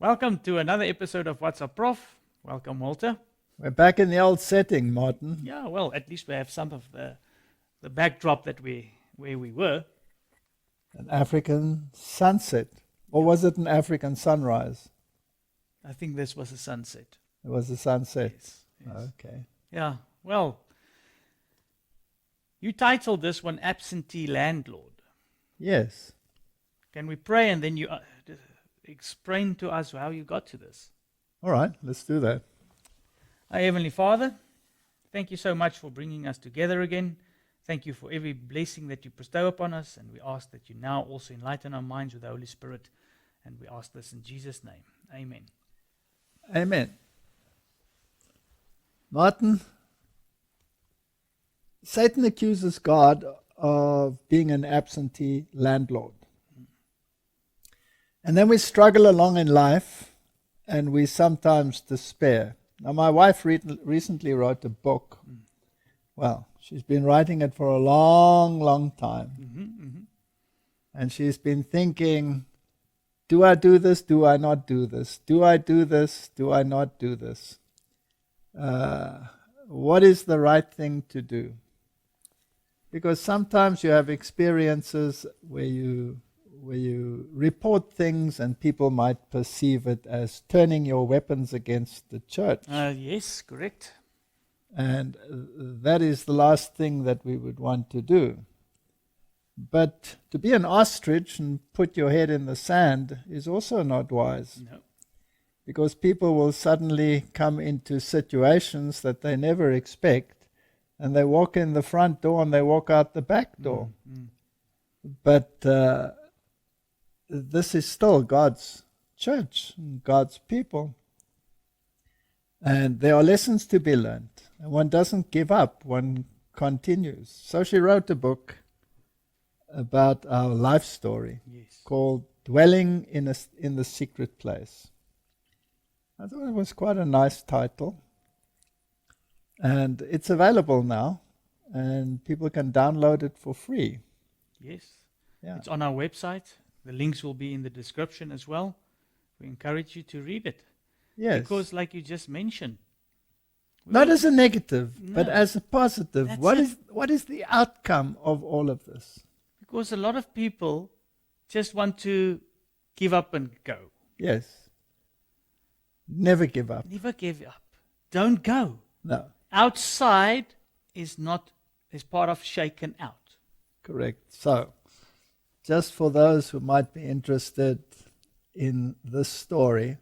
Welcome to another episode of What's Up, Prof. Welcome, Walter. We're back in the old setting, Martin. Yeah, well, at least we have some of the backdrop where we were. An African sunset. Or was it an African sunrise? I think this was a sunset. It was a sunset. Yes. Okay. Yeah, well, you titled this one Absentee Landlord. Yes. Can we pray and then you explain to us how you got to this? All right, let's do that. Our Heavenly Father, thank you so much for bringing us together again. Thank you for every blessing that you bestow upon us, and we ask that you now also enlighten our minds with the Holy Spirit, and we ask this in Jesus' name. Amen. Amen. Martin, Satan accuses God of being an absentee landlord. And then we struggle along in life, and we sometimes despair. Now, my wife recently wrote a book. Well, she's been writing it for a long, long time. And she's been thinking, do I do this? Do I not do this? Do I do this? Do I not do this? What is the right thing to do? Because sometimes you have experiences where you report things and people might perceive it as turning your weapons against the church. Yes, correct. And that is the last thing that we would want to do. But to be an ostrich and put your head in the sand is also not wise. No. Because people will suddenly come into situations that they never expect, and they walk in the front door and they walk out the back door. But this is still God's church, God's people. And there are lessons to be learned. And one doesn't give up, one continues. So she wrote a book about our life story called Dwelling in the Secret Place. I thought it was quite a nice title. And it's available now, and people can download it for free. Yes. Yeah. It's on our website. The links will be in the description as well. We encourage you to read it. Yes. Because like you just mentioned. Not as a negative, but No. as a positive. That's What is the outcome of all of this? Because a lot of people just want to give up and go. Yes. Never give up. Never give up. Don't go. No. Outside is part of shaken out. Correct. So, just for those who might be interested in this story,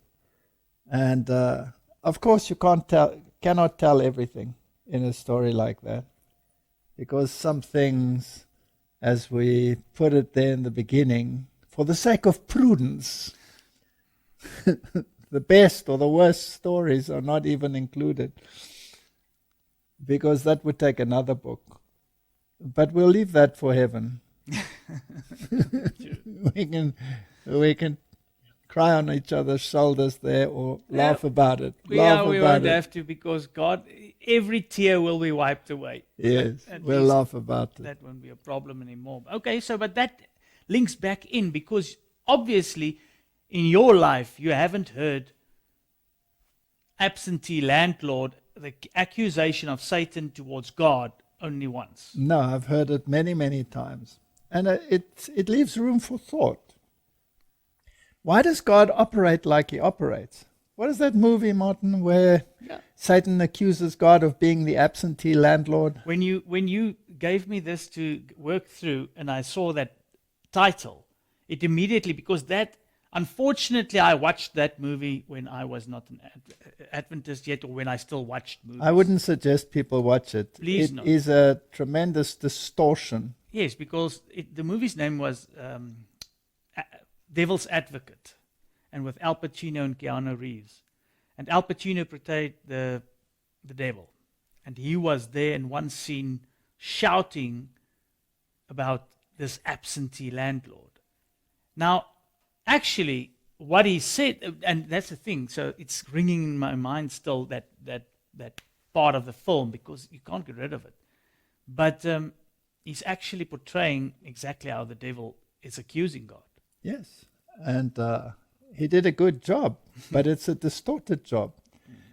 and of course you cannot tell everything in a story like that, because some things, as we put it there in the beginning, for the sake of prudence, the best or the worst stories are not even included, because that would take another book. But we'll leave that for heaven. we can cry on each other's shoulders there, or laugh about it. We won't have to, because God, every tear will be wiped away. Yes, At we'll least laugh about it. That won't be a problem anymore. Okay, but that links back in, because obviously in your life you haven't heard absentee landlord, the accusation of Satan towards God, only once. No, I've heard it many, many times. And it leaves room for thought. Why does God operate like he operates? What is that movie, Martin, where Satan accuses God of being the absentee landlord? When you gave me this to work through, and I saw that title, it immediately, because that, unfortunately, I watched that movie when I was not an Adventist yet, or when I still watched movies. I wouldn't suggest people watch it. Please It not. is a tremendous distortion. Yes, because the movie's name was Devil's Advocate, and with Al Pacino and Keanu Reeves. And Al Pacino portrayed the devil. And he was there in one scene shouting about this absentee landlord. Now, actually, what he said, and that's the thing, so it's ringing in my mind still, that part of the film, because you can't get rid of it. But he's actually portraying exactly how the devil is accusing God. Yes. And he did a good job, but it's a distorted job.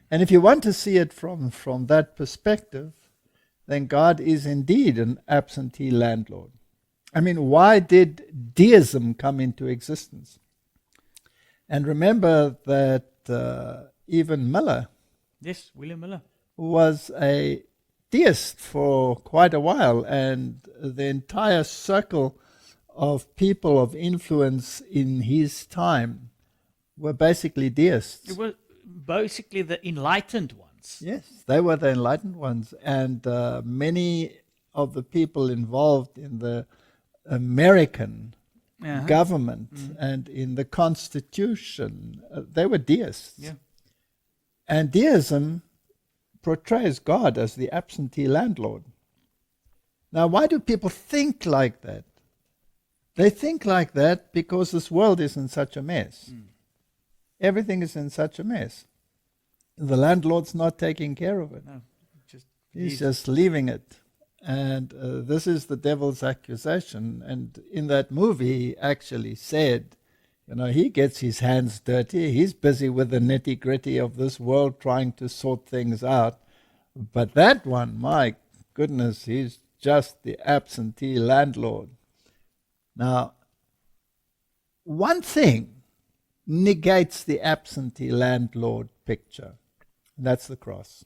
And if you want to see it from that perspective, then God is indeed an absentee landlord. I mean, why did deism come into existence? And remember that even Miller, Yes, William Miller, was a deist for quite a while, and the entire circle of people of influence in his time were basically deists. it was basically the enlightened ones. Yes, they were the enlightened ones, and many of the people involved in the American government and in the Constitution, they were deists. Yeah. And deism portrays God as the absentee landlord. Now, why do people think like that? They think like that because this world is in such a mess. Everything is in such a mess. The landlord's not taking care of it. No, He's just leaving it. And this is the devil's accusation. And in that movie, he actually said, you know, he gets his hands dirty. He's busy with the nitty-gritty of this world, trying to sort things out. But that one, my goodness, he's just the absentee landlord. Now, one thing negates the absentee landlord picture, and that's the cross.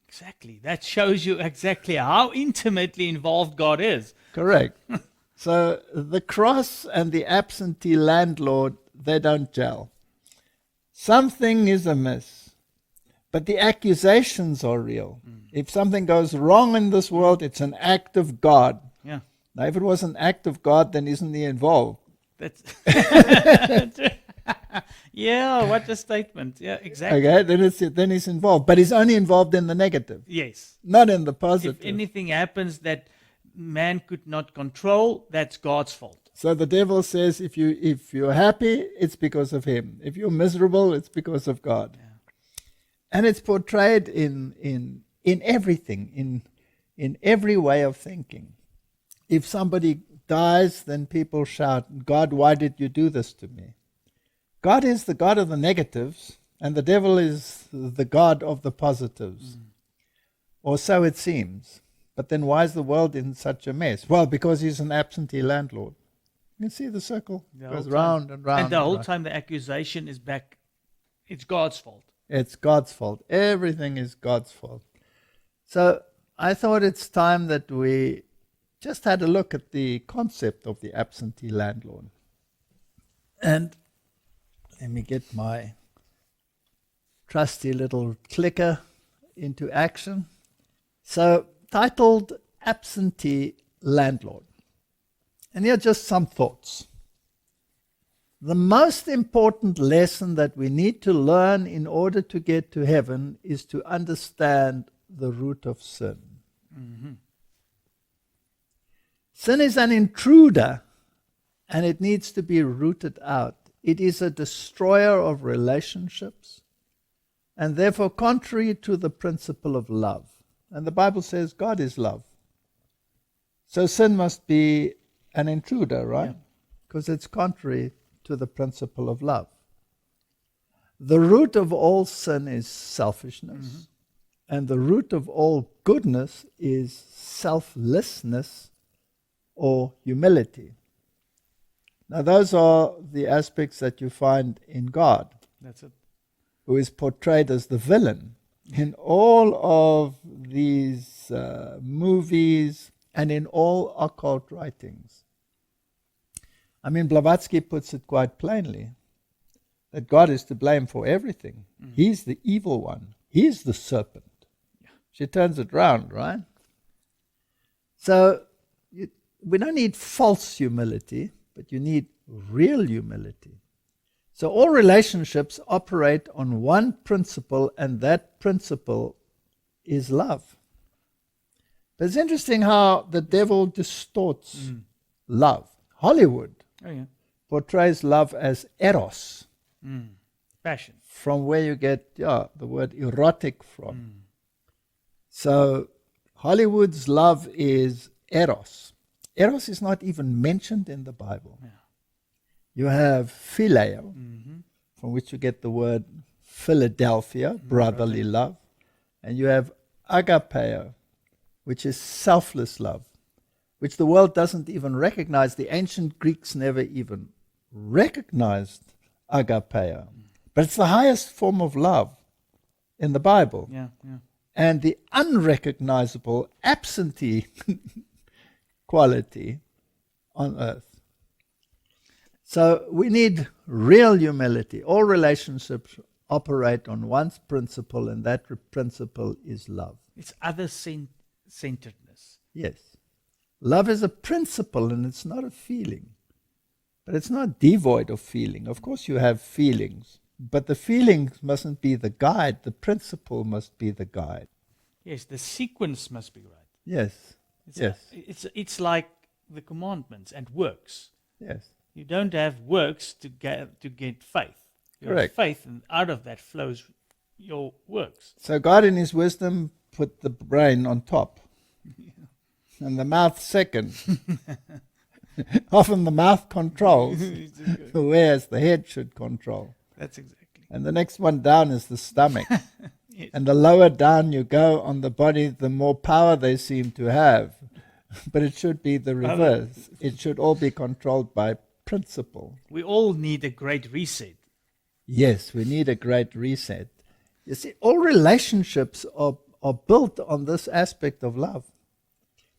Exactly. That shows you exactly how intimately involved God is. Correct. So the cross and the absentee landlord, they don't gel. Something is amiss, but the accusations are real. If something goes wrong in this world, it's an act of God. Yeah. Now, if it was an act of God, then isn't he involved? That's yeah, what a statement. Yeah, exactly. Okay, then he's involved. But he's only involved in the negative, Yes. not in the positive. If anything happens that man could not control, that's God's fault. So the devil says, if you're happy, it's because of him. If you're miserable, it's because of God. Yeah. And it's portrayed in everything, in every way of thinking. If somebody dies, then people shout, God, why did you do this to me? God is the God of the negatives, and the devil is the God of the positives. Or so it seems. But then why is the world in such a mess? Well, because he's an absentee landlord. You can see the circle goes round and round. And the whole time the accusation is back, it's God's fault. It's God's fault. Everything is God's fault. So I thought it's time that we just had a look at the concept of the absentee landlord. And let me get my trusty little clicker into action. So, titled Absentee Landlord. And here are just some thoughts. The most important lesson that we need to learn in order to get to heaven is to understand the root of sin. Sin is an intruder, and it needs to be rooted out. It is a destroyer of relationships, and therefore contrary to the principle of love. And the Bible says God is love. So sin must be an intruder, right? Because it's contrary to the principle of love. The root of all sin is selfishness, and the root of all goodness is selflessness or humility. Now, those are the aspects that you find in God. That's it. Who is portrayed as the villain in all of these movies and in all occult writings. I mean, Blavatsky puts it quite plainly, that God is to blame for everything. He's the evil one. He's the serpent. She turns it round, right? So, we don't need false humility, but you need real humility. So all relationships operate on one principle, and that principle is love. But it's interesting how the devil distorts love. Hollywood portrays love as eros, passion, from where you get the word erotic from. So Hollywood's love is eros. Eros is not even mentioned in the Bible. You have phileo, from which you get the word Philadelphia, brotherly love. And you have agapeo, which is selfless love, which the world doesn't even recognize. The ancient Greeks never even recognized agapeo. But it's the highest form of love in the Bible. Yeah, yeah. And the unrecognizable absentee quality on earth. So we need real humility. All relationships operate on one principle, and that principle is love. It's other-centeredness. Yes. Love is a principle and it's not a feeling. But it's not devoid of feeling. Of course you have feelings, but the feelings mustn't be the guide. The principle must be the guide. Yes, the sequence must be right. Yes. It's like the commandments and works. Yes. You don't have works to get faith. You Correct. have faith, and out of that flows your works. So God in his wisdom put the brain on top and the mouth second. Often the mouth controls, whereas the head should control. That's exactly. And the next one down is the stomach. Yes. And the lower down you go on the body, the more power they seem to have. But it should be the reverse. It should all be controlled by principle. We all need a great reset. Yes, we need a great reset. You see, all relationships are built on this aspect of love.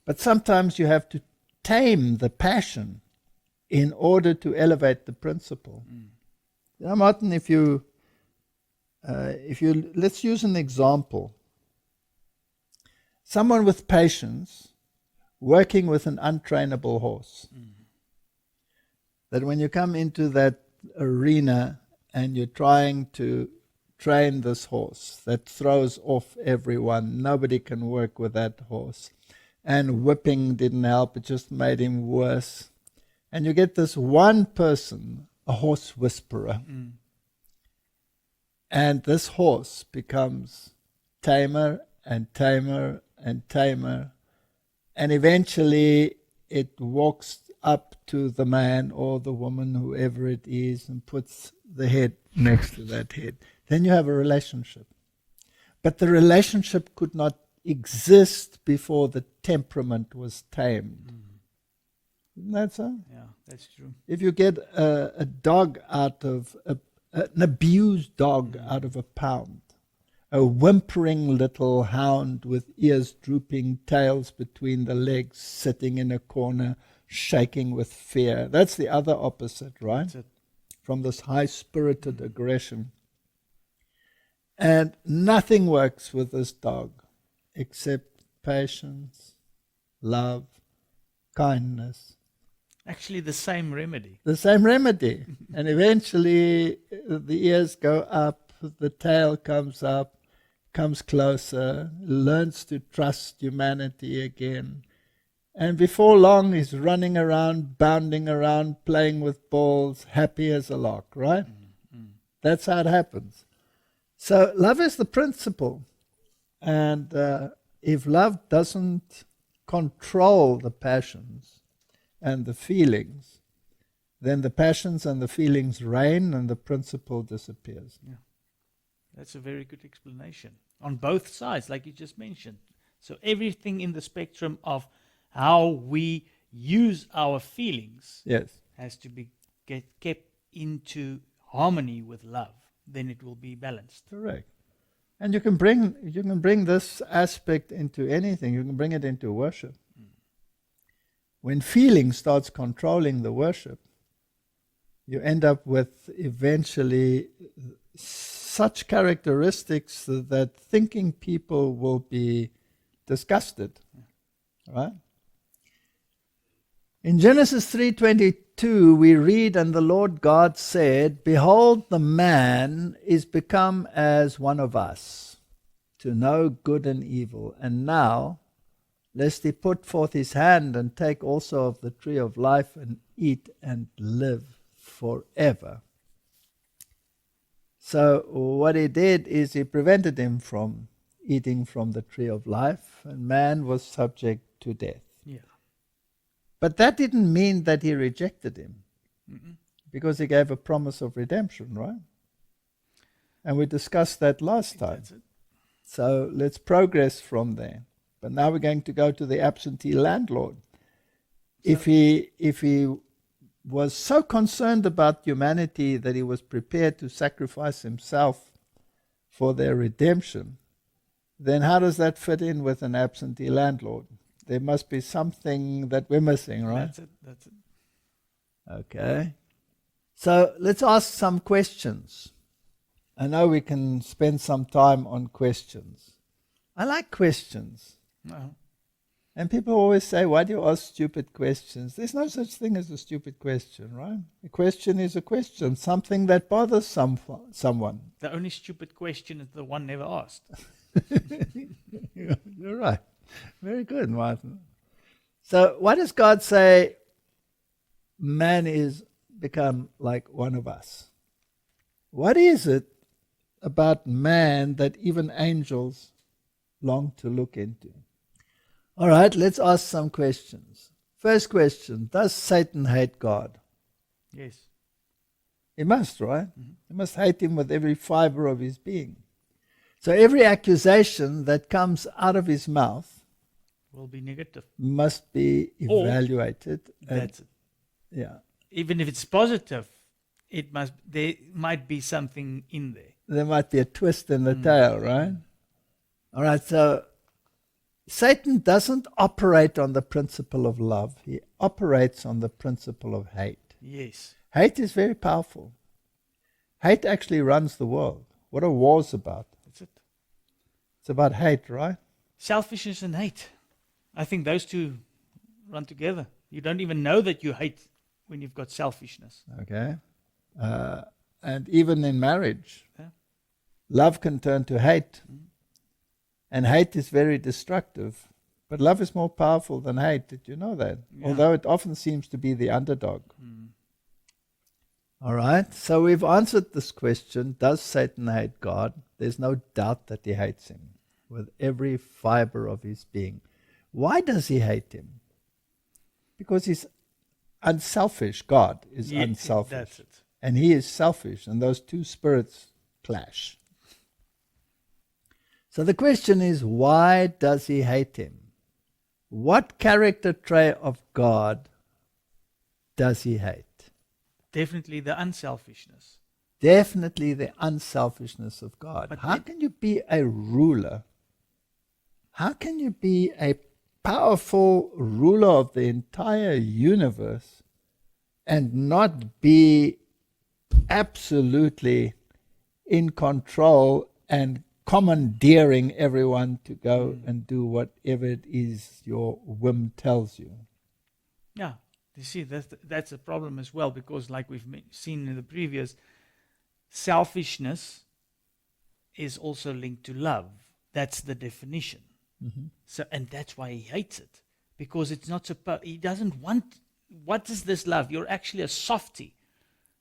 But sometimes you have to tame the passion in order to elevate the principle. You know, Martin, if you let's use an example. Someone with patience working with an untrainable horse. That when you come into that arena and you're trying to train this horse that throws off everyone, nobody can work with that horse. And whipping didn't help, it just made him worse. And you get this one person, a horse whisperer. And this horse becomes tamer and tamer and tamer. And eventually it walks up to the man or the woman, whoever it is, and puts the head next to that head. Then you have a relationship. But the relationship could not exist before the temperament was tamed. Isn't that so? Yeah, that's true. If you get a dog out of, an abused dog out of a pound, a whimpering little hound with ears drooping, tails between the legs, sitting in a corner, shaking with fear. That's the other opposite, right? That's it. From this high-spirited aggression. And nothing works with this dog except patience, love, kindness. Actually, the same remedy. The same remedy. And eventually the ears go up, the tail comes up, comes closer, learns to trust humanity again. And before long he's running around, bounding around, playing with balls, happy as a lark, right? That's how it happens. So love is the principle. And if love doesn't control the passions and the feelings, then the passions and the feelings reign and the principle disappears. Yeah. That's a very good explanation. On both sides, like you just mentioned. So everything in the spectrum of how we use our feelings has to be kept into harmony with love. Then it will be balanced. Correct. And you can bring this aspect into anything. You can bring it into worship. When feeling starts controlling the worship, you end up with eventually such characteristics that thinking people will be disgusted. Right? In Genesis 3:22 we read, "And the Lord God said, Behold, the man is become as one of us, to know good and evil. And now, lest he put forth his hand and take also of the tree of life and eat and live forever." So what he did is he prevented him from eating from the tree of life, and man was subject to death. Yeah. But that didn't mean that he rejected him, because he gave a promise of redemption, right? And we discussed that last time. That's it. So let's progress from there. But now we're going to go to the absentee landlord. If he was so concerned about humanity that he was prepared to sacrifice himself for their redemption, then how does that fit in with an absentee landlord? There must be something that we're missing, right? That's it. Okay. So let's ask some questions. I know we can spend some time on questions. I like questions. No. And people always say, why do you ask stupid questions? There's no such thing as a stupid question, right? A question is a question, something that bothers someone. The only stupid question is the one never asked. You're right. Very good, Martin. So why does God say man is become like one of us? What is it about man that even angels long to look into? All right, let's ask some questions. First question, does Satan hate God? Yes. He must, right? Mm-hmm. He must hate him with every fiber of his being. So every accusation that comes out of his mouth Will be negative. must be evaluated. That's it. Yeah. Even if it's positive, there might be something in there. There might be a twist in the tail, right? All right, so Satan doesn't operate on the principle of love. He operates on the principle of hate. Yes. Hate is very powerful. Hate actually runs the world. What are wars about? That's it. It's about hate, right? Selfishness and hate. I think those two run together. You don't even know that you hate when you've got selfishness. Okay. And even in marriage, Yeah. love can turn to hate. And hate is very destructive. But love is more powerful than hate. Did you know that? Yeah. Although it often seems to be the underdog. Mm. All right. So we've answered this question. Does Satan hate God? There's no doubt that he hates him with every fiber of his being. Why does he hate him? Because he's unselfish. God is unselfish. That's it. And he is selfish. And those two spirits clash. So the question is, why does he hate him? What character trait of God does he hate? Definitely the unselfishness. Definitely the unselfishness of God. But how can you be a ruler? How can you be a powerful ruler of the entire universe and not be absolutely in control and commandeering everyone to go and do whatever it is your whim tells you? Yeah. You see, that's a problem as well, because like we've seen in the previous, selfishness is also linked to love. That's the definition. Mm-hmm. So, and that's why he hates it, because it's not he doesn't want. What is this love? You're actually a softie,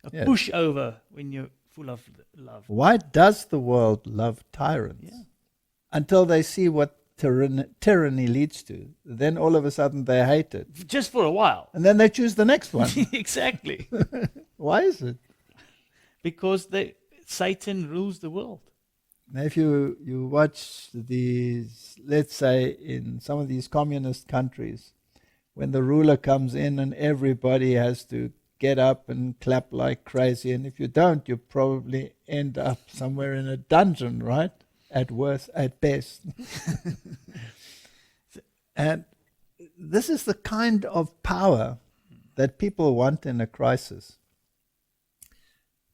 a Yes. pushover when you're full of love. Why does the world love tyrants? Yeah. Until they see what tyranny leads to. Then all of a sudden they hate it. Just for a while. And then they choose the next one. Exactly. Why is it? Because Satan rules the world. Now if you watch these, let's say in some of these communist countries, when the ruler comes in and everybody has to get up and clap like crazy, and if you don't, you probably end up somewhere in a dungeon, right? At worst, at best. And this is the kind of power that people want in a crisis.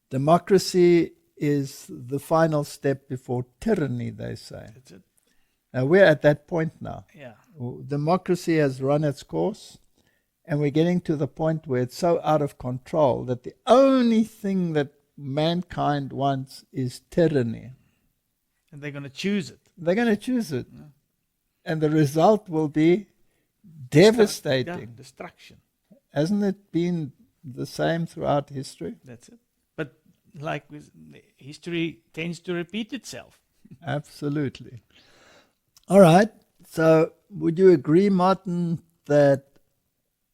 Democracy is the final step before tyranny, they say. That's it. Now we're at that point now. Yeah. Democracy has run its course, and we're getting to the point where it's so out of control that the only thing that mankind wants is tyranny. And they're going to choose it. They're going to choose it. Yeah. And the result will be devastating. Yeah, destruction. Hasn't it been the same throughout history? That's it. But like history tends to repeat itself. Absolutely. All right. So would you agree, Martin, that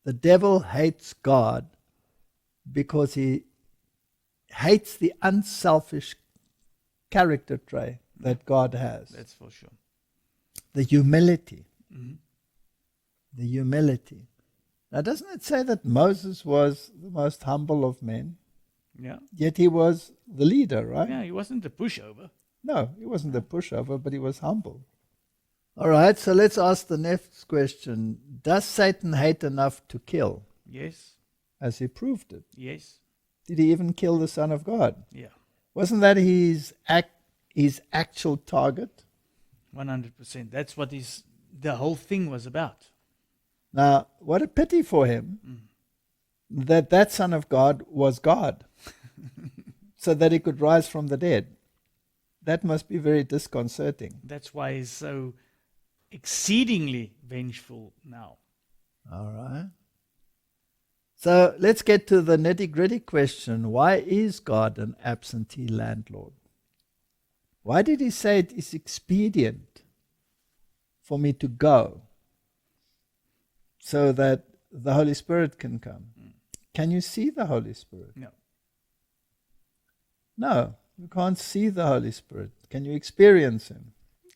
the devil hates God because he hates the unselfish character trait that God has. That's for sure. The humility. Mhm. The humility. Now, doesn't it say that Moses was the most humble of men? Yeah. Yet he was the leader, right? Yeah, he wasn't a pushover. No, he wasn't a pushover, but he was humble. All right, so let's ask the next question. Does Satan hate enough to kill? Yes. Has he proved it? Yes. Did he even kill the Son of God? Yeah. Wasn't that his actual target? 100%. That's what the whole thing was about. Now, what a pity for him that Son of God was God, so that he could rise from the dead. That must be very disconcerting. That's why he's so exceedingly vengeful now. All right. So let's get to the nitty-gritty question. Why is God an absentee landlord? Why did he say it is expedient for me to go so that the Holy Spirit can come? Can you see the Holy Spirit? No. No, you can't see the Holy Spirit. Can you experience him?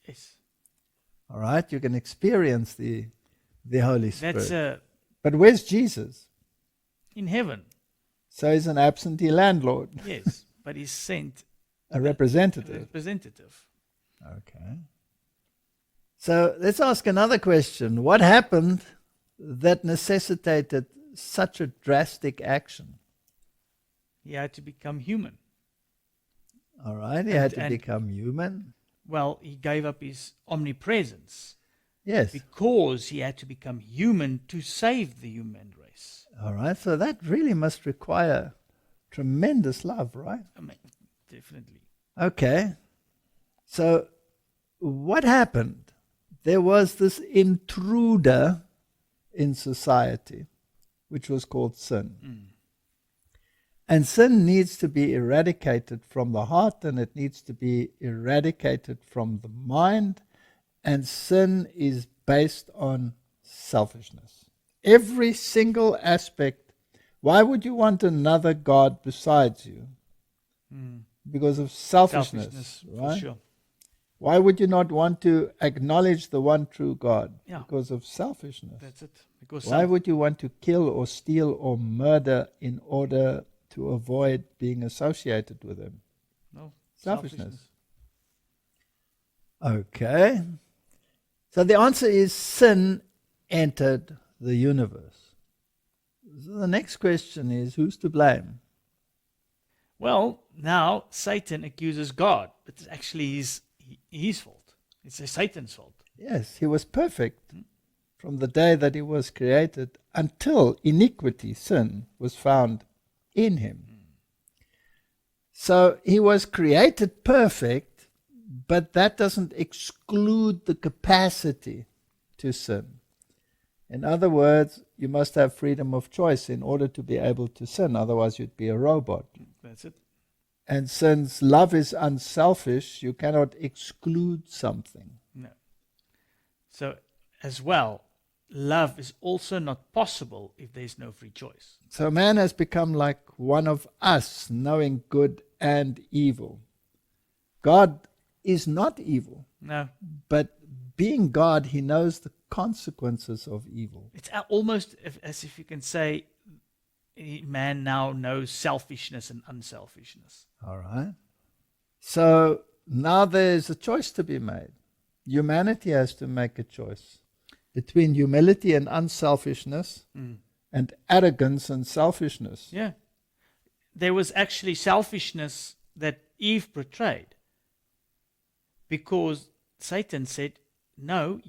Yes. All right, you can experience the Holy Spirit. That's but where's Jesus? in heaven. So he's an absentee landlord, Yes. But he's sent a a representative. representative. Okay. So let's ask another question. What happened that necessitated such a drastic action? He had to become human. All right, he had to become human. Well, he gave up his omnipresence Yes. because he had to become human to save the human race. All right, so that really must require tremendous love, right? I mean, definitely. Okay. So what happened? There was this intruder in society, which was called sin. And sin needs to be eradicated from the heart, and it needs to be eradicated from the mind. And sin is based on selfishness. Every single aspect. Why would you want another God besides you? Because of selfishness, right? For sure. Why would you not want to acknowledge the one true God? Yeah. Because of selfishness. That's it. Because Why would you want to kill or steal or murder in order to avoid being associated with him? No, Selfishness. Okay. So the answer is sin entered the universe. So the next question is, who's to blame? Well, now Satan accuses God, but it's actually his fault. It's Satan's fault. Yes, he was perfect from the day that he was created until iniquity, sin, was found in him. So he was created perfect, but that doesn't exclude the capacity to sin. In other words, you must have freedom of choice in order to be able to sin, otherwise you'd be a robot. That's it. And since love is unselfish, you cannot exclude something. No. So, as well, love is also not possible if there's no free choice. So man has become like one of us, knowing good and evil. God is not evil, No. but being God, he knows the consequences of evil. It's almost as if you can say man now knows selfishness and unselfishness. All right. So now there's a choice to be made. Humanity has to make a choice between humility and unselfishness and arrogance and selfishness. Yeah. There was actually selfishness that Eve portrayed because Satan said, no,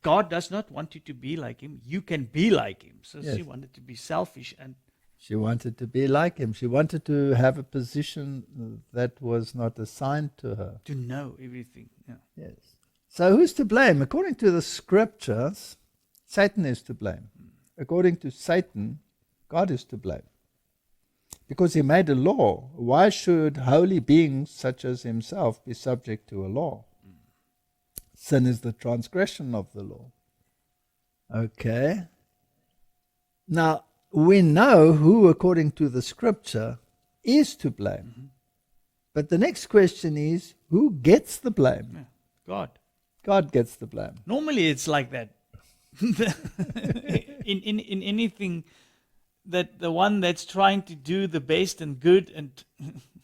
God does not want you to be like him. You can be like him. So Yes. she wanted to be selfish and She wanted to be like him. She wanted to have a position that was not assigned to her. to know everything. Yeah. Yes. So who's to blame? According to the scriptures, Satan is to blame. According to Satan, God is to blame. Because he made a law. Why should holy beings such as himself be subject to a law? Sin is the transgression of the law. Okay. Now, we know who, according to the scripture, is to blame. But the next question is, who gets the blame? Yeah. God. God gets the blame. Normally it's like that. in anything, that the one that's trying to do the best and good, and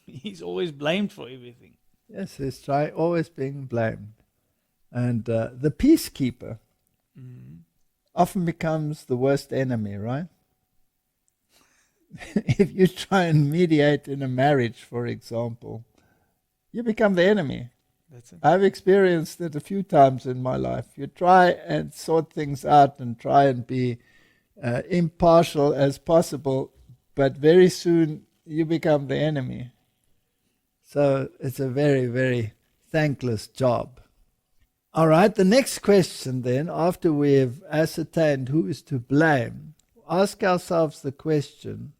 he's always blamed for everything. Yes, he's always being blamed. And the peacekeeper often becomes the worst enemy, right? If you try and mediate in a marriage, for example, you become the enemy. That's it. I've experienced it a few times in my life. You try and sort things out and try and be impartial as possible, but very soon you become the enemy. So it's a very, very thankless job. All right, the next question then, after we've ascertained who is to blame, ask ourselves the question,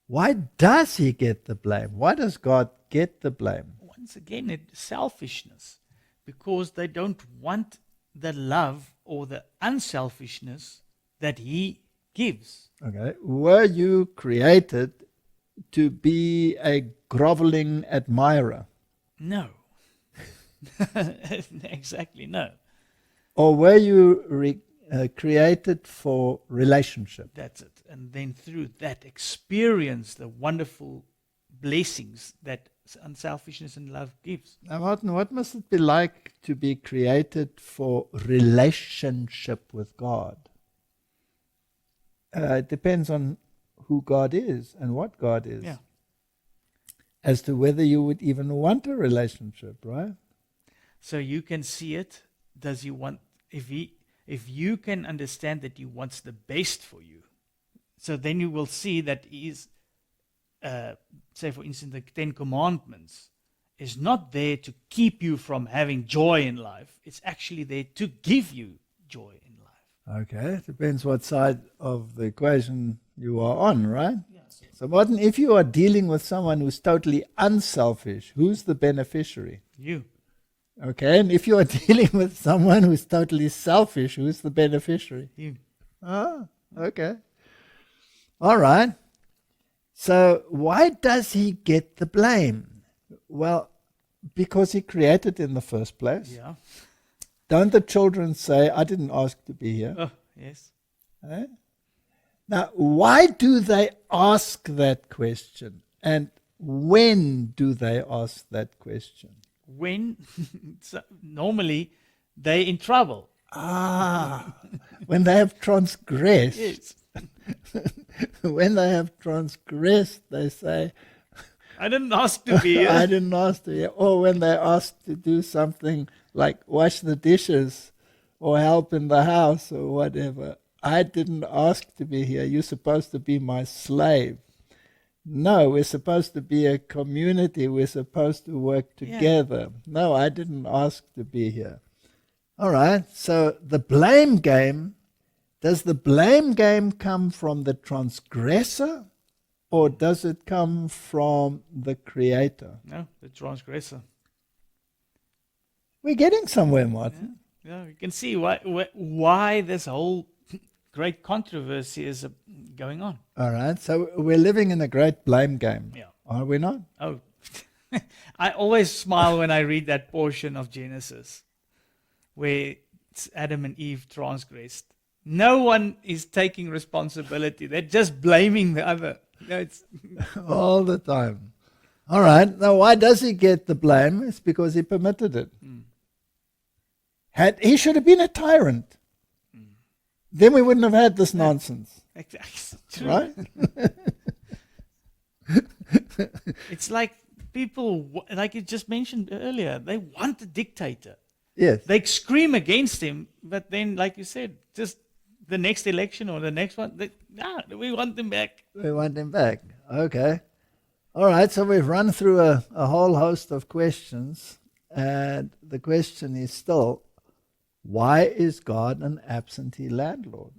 why does he get the blame? Why does God get the blame? Once again, it's selfishness, because they don't want the love or the unselfishness that he gives. Okay, were you created to be a groveling admirer? No. Exactly, no. Or were you created for relationship? That's it. And then through that, experience the wonderful blessings that unselfishness and love gives. Now, Martin, what must it be like to be created for relationship with God? It depends on who God is and what God is. Yeah. As to whether you would even want a relationship, right? So you can see it. Does he want, if you can understand that he wants the best for you, so then you will see that he is, say for instance, the 10 Commandments is not there to keep you from having joy in life. It's actually there to give you joy in life. Okay, it depends what side of the equation you are on, right? Yes. So Martin, if you are dealing with someone who's totally unselfish, who's the beneficiary? You. Okay, and if you are dealing with someone who's totally selfish, who's the beneficiary? You. Ah, okay. All right. So why does he get the blame? Well, because he created in the first place. Yeah. Don't the children say, I didn't ask to be here? Oh, yes. Eh? Now, why do they ask that question? And when do they ask that question? When so normally they're in trouble. When they have transgressed. Yes. When they have transgressed, they say, I didn't ask to be here. I didn't ask to be here. Or when they're asked to do something like wash the dishes or help in the house or whatever. I didn't ask to be here. You're supposed to be my slave. No, we're supposed to be a community. We're supposed to work together. Yeah. No, I didn't ask to be here. All right, so the blame game, does the blame game come from the transgressor or does it come from the creator? No, the transgressor. We're getting somewhere, Martin. Yeah, you can see why this whole great controversy is going on. All right, so we're living in a great blame game. Yeah. Are we not? Oh, I always smile when I read that portion of Genesis where it's Adam and Eve transgressed. No one is taking responsibility. They're just blaming the other. No, it's all the time. All right, now why does he get the blame? It's because he permitted it. He should have been a tyrant. Then we wouldn't have had this nonsense. Exactly. Right? It's like people, like you just mentioned earlier, they want a dictator. Yes. They scream against him, but then, like you said, just the next election or the next one, we want them back. We want them back. Okay. All right, so we've run through a whole host of questions, and the question is still, why is God an absentee landlord?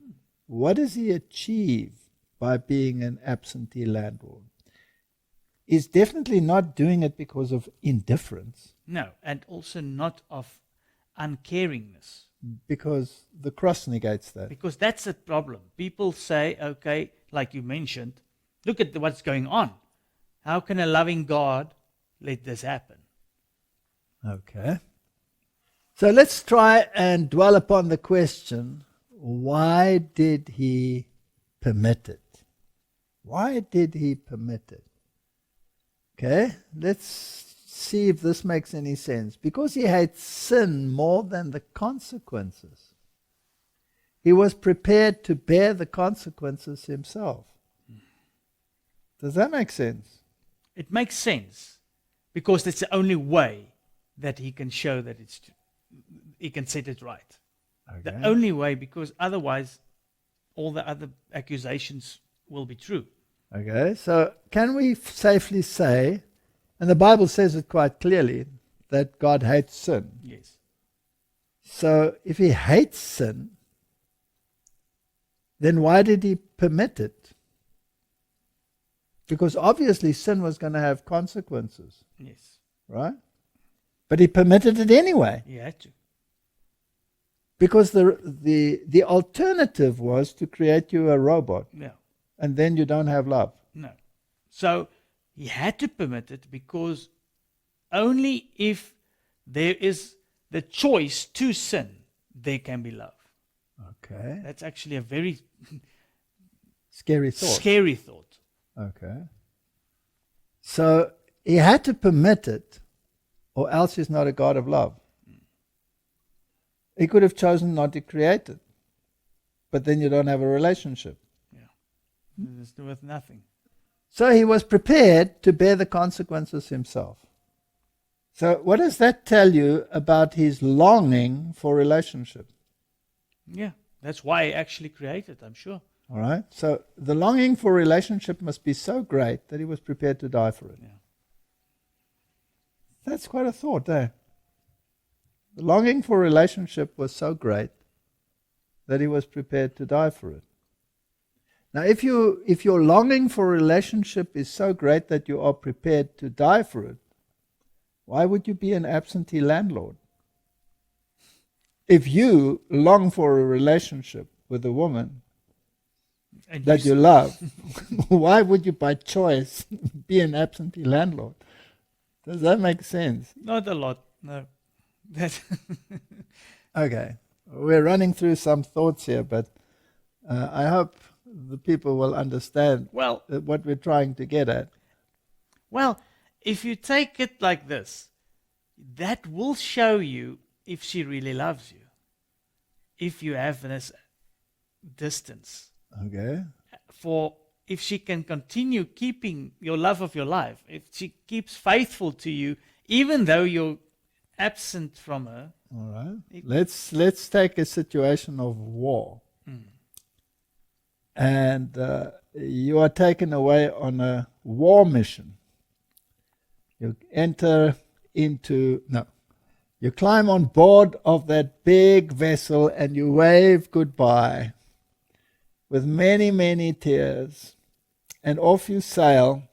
What does he achieve by being an absentee landlord? He's definitely not doing it because of indifference. No, and also not of uncaringness. Because the cross negates that. Because that's the problem. People say, okay, like you mentioned, look at what's going on. How can a loving God let this happen. Okay. So let's try and dwell upon the question, why did he permit it? Why did he permit it? Okay, let's see if this makes any sense. Because he hates sin more than the consequences, he was prepared to bear the consequences himself. Does that make sense? It makes sense because that's the only way that he can show that he can set it right. Okay. The only way, because otherwise all the other accusations will be true. Okay, so can we safely say, and the Bible says it quite clearly, that God hates sin. Yes. So if he hates sin, then why did he permit it? Because obviously sin was going to have consequences. Yes. Right? But he permitted it anyway. He had to. Because the alternative was to create you a robot. Yeah. And then you don't have love. No. So he had to permit it because only if there is the choice to sin, there can be love. Okay. That's actually a very Scary thought. scary thought. Okay. So he had to permit it, or else he's not a God of love. He could have chosen not to create it, but then you don't have a relationship. Yeah. It's worth nothing. So he was prepared to bear the consequences himself. So what does that tell you about his longing for relationship? Yeah. That's why he actually created, I'm sure. All right. So the longing for relationship must be so great that he was prepared to die for it. Yeah. That's quite a thought, eh? The longing for relationship was so great that he was prepared to die for it. Now, if your longing for relationship is so great that you are prepared to die for it, why would you be an absentee landlord? If you long for a relationship with a woman And that you love, why would you by choice be an absentee landlord? Does that make sense? Not a lot, no. Okay, we're running through some thoughts here, but I hope the people will understand Well, what we're trying to get at. well, if you take it like this, that will show you if she really loves you. If you have this distance. Okay. For if she can continue keeping your love of your life, if she keeps faithful to you, even though you're absent from her. All right. Let's take a situation of war. And you are taken away on a war mission. You you climb on board of that big vessel and you wave goodbye with many, many tears. And off you sail,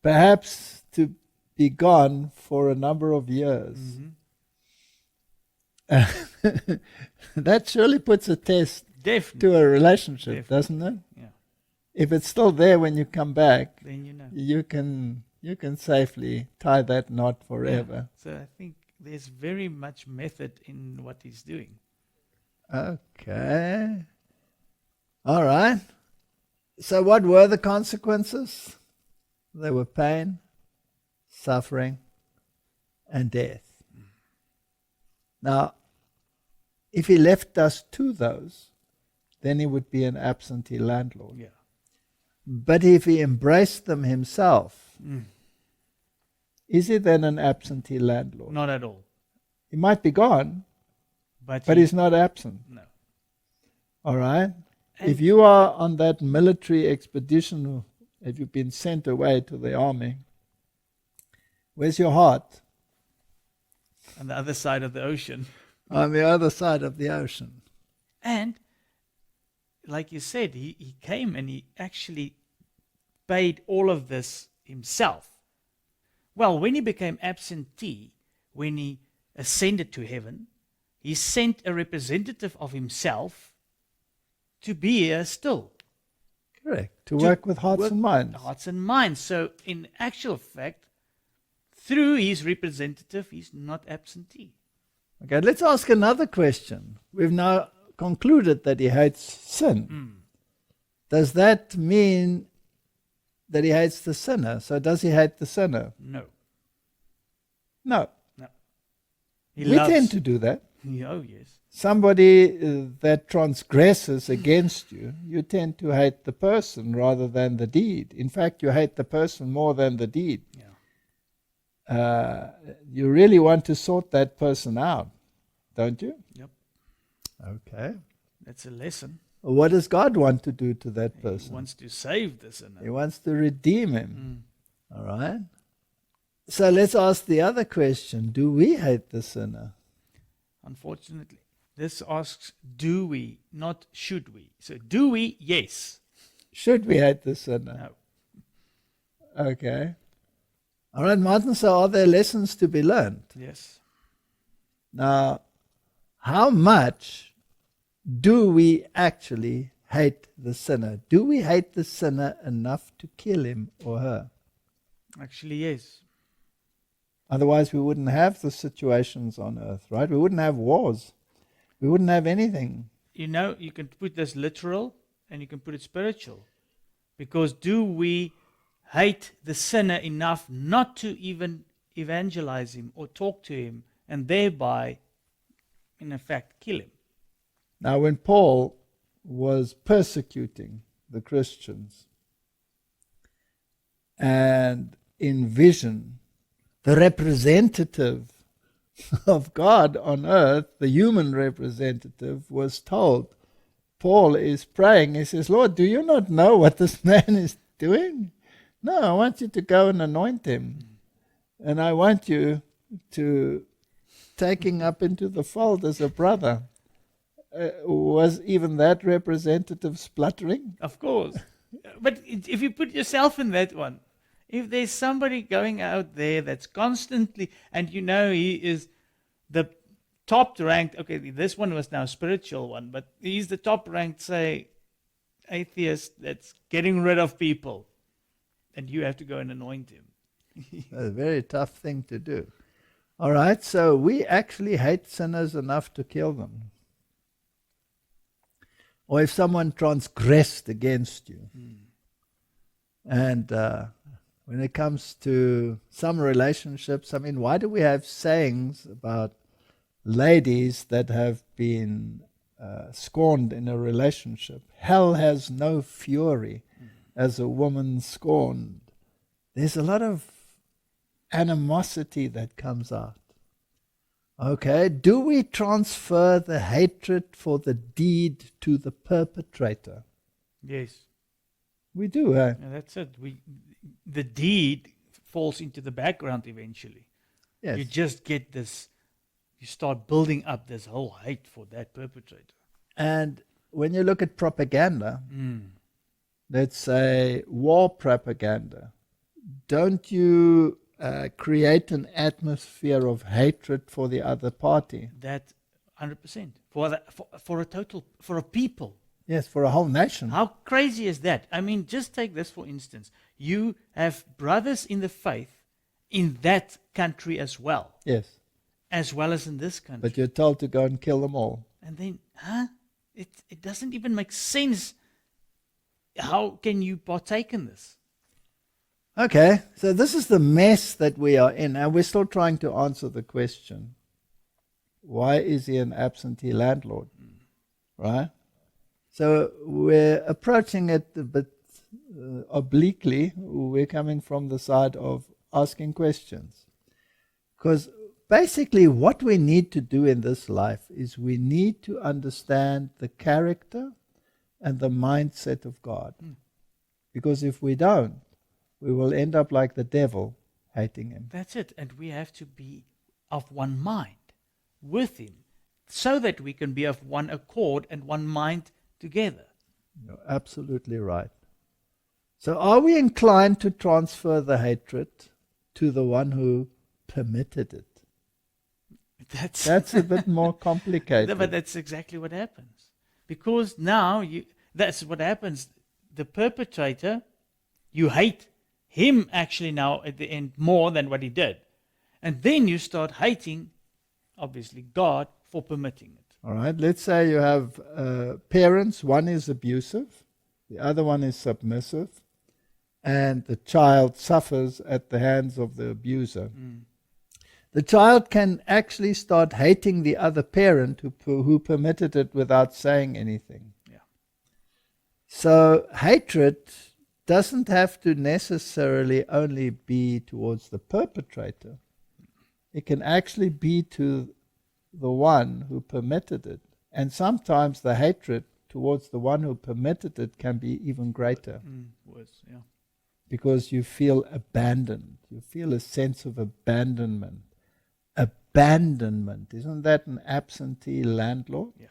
perhaps to be gone for a number of years. Mm-hmm. That surely puts a test to a relationship, doesn't it? Yeah. If it's still there when you come back, then you know. You can safely tie that knot forever. Yeah. So I think there's very much method in what he's doing. Okay. All right. So what were the consequences? They were pain, suffering, and death. Now, if he left us to those, then he would be an absentee landlord. Yeah. But if he embraced them himself, is he then an absentee landlord? Not at all. He might be gone, but he's not absent. No. All right? And if you are on that military expedition, if you've been sent away to the army, where's your heart? On the other side of the ocean. On the other side of the ocean. And, like you said, he came and he actually paid all of this himself. Well, when he became absentee, when he ascended to heaven, he sent a representative of himself to be here still. Correct. To work with hearts and minds. Hearts and minds. So, in actual fact, through his representative, he's not absentee. Okay, let's ask another question. We've now concluded that he hates sin. Does that mean that he hates the sinner? So does he hate the sinner? No. No. No. We tend to do that. Oh, yes. Somebody that transgresses against you, you tend to hate the person rather than the deed. In fact, you hate the person more than the deed. Yeah. You really want to sort that person out, don't you? Yep. Okay. That's a lesson. What does God want to do to that person? He wants to save the sinner. He wants to redeem him. All right? So let's ask the other question. Do we hate the sinner? Unfortunately, this asks, do we, not should we. So do we? Yes. Should we hate the sinner? No. Okay. All right, Martin, so are there lessons to be learned? Yes. Now, how much do we actually hate the sinner? Do we hate the sinner enough to kill him or her? Actually, yes. Otherwise, we wouldn't have the situations on earth, right? We wouldn't have wars. We wouldn't have anything. You know, you can put this literal and you can put it spiritual. Because do we hate the sinner enough not to even evangelize him or talk to him and thereby, in effect, kill him? Now, when Paul was persecuting the Christians and in vision, the representative of God on earth, the human representative, was told, Paul is praying, he says, Lord, do you not know what this man is doing? No, I want you to go and anoint him. And I want you to take him up into the fold as a brother. Was even that representative spluttering? Of course. But if you put yourself in that one, if there's somebody going out there that's constantly, and you know he is the top ranked, okay, this one was now a spiritual one, but he's the top ranked, say, atheist that's getting rid of people, and you have to go and anoint him. A very tough thing to do. All right, so we actually hate sinners enough to kill them. Or if someone transgressed against you. And when it comes to some relationships, I mean, why do we have sayings about ladies that have been scorned in a relationship? Hell has no fury as a woman scorned. There's a lot of animosity that comes out. Okay, do we transfer the hatred for the deed to the perpetrator? Yes. We do, eh? And that's it. The deed falls into the background eventually. Yes. You just get this, you start building up this whole hate for that perpetrator. And when you look at propaganda, let's say war propaganda, don't you create an atmosphere of hatred for the other party? That 100%. For a people. Yes, for a whole nation. How crazy is that? I mean, just take this for instance. You have brothers in the faith in that country as well. Yes. As well as in this country. But you're told to go and kill them all. And then, it doesn't even make sense. How can you partake in this? Okay, so this is the mess that we are in, and we're still trying to answer the question, why is he an absentee landlord? Right? So we're approaching it a bit obliquely. We're coming from the side of asking questions. Because basically what we need to do in this life is we need to understand the character and the mindset of God. Because if we don't, we will end up like the devil, hating him. That's it. And we have to be of one mind with him so that we can be of one accord and one mind together. You're absolutely right. So are we inclined to transfer the hatred to the one who permitted it? That's a bit more complicated. But that's exactly what happens. Because now, that's what happens. The perpetrator, you hate him actually now at the end more than what he did. And then you start hating, obviously, God for permitting it. All right, let's say you have parents, one is abusive, the other one is submissive, and the child suffers at the hands of the abuser. The child can actually start hating the other parent who permitted it without saying anything. Yeah. So hatred doesn't have to necessarily only be towards the perpetrator. It can actually be to the one who permitted it. And sometimes the hatred towards the one who permitted it can be even greater. Worse, yeah. Because you feel abandoned. You feel a sense of abandonment. Abandonment. Isn't that an absentee landlord? Yeah.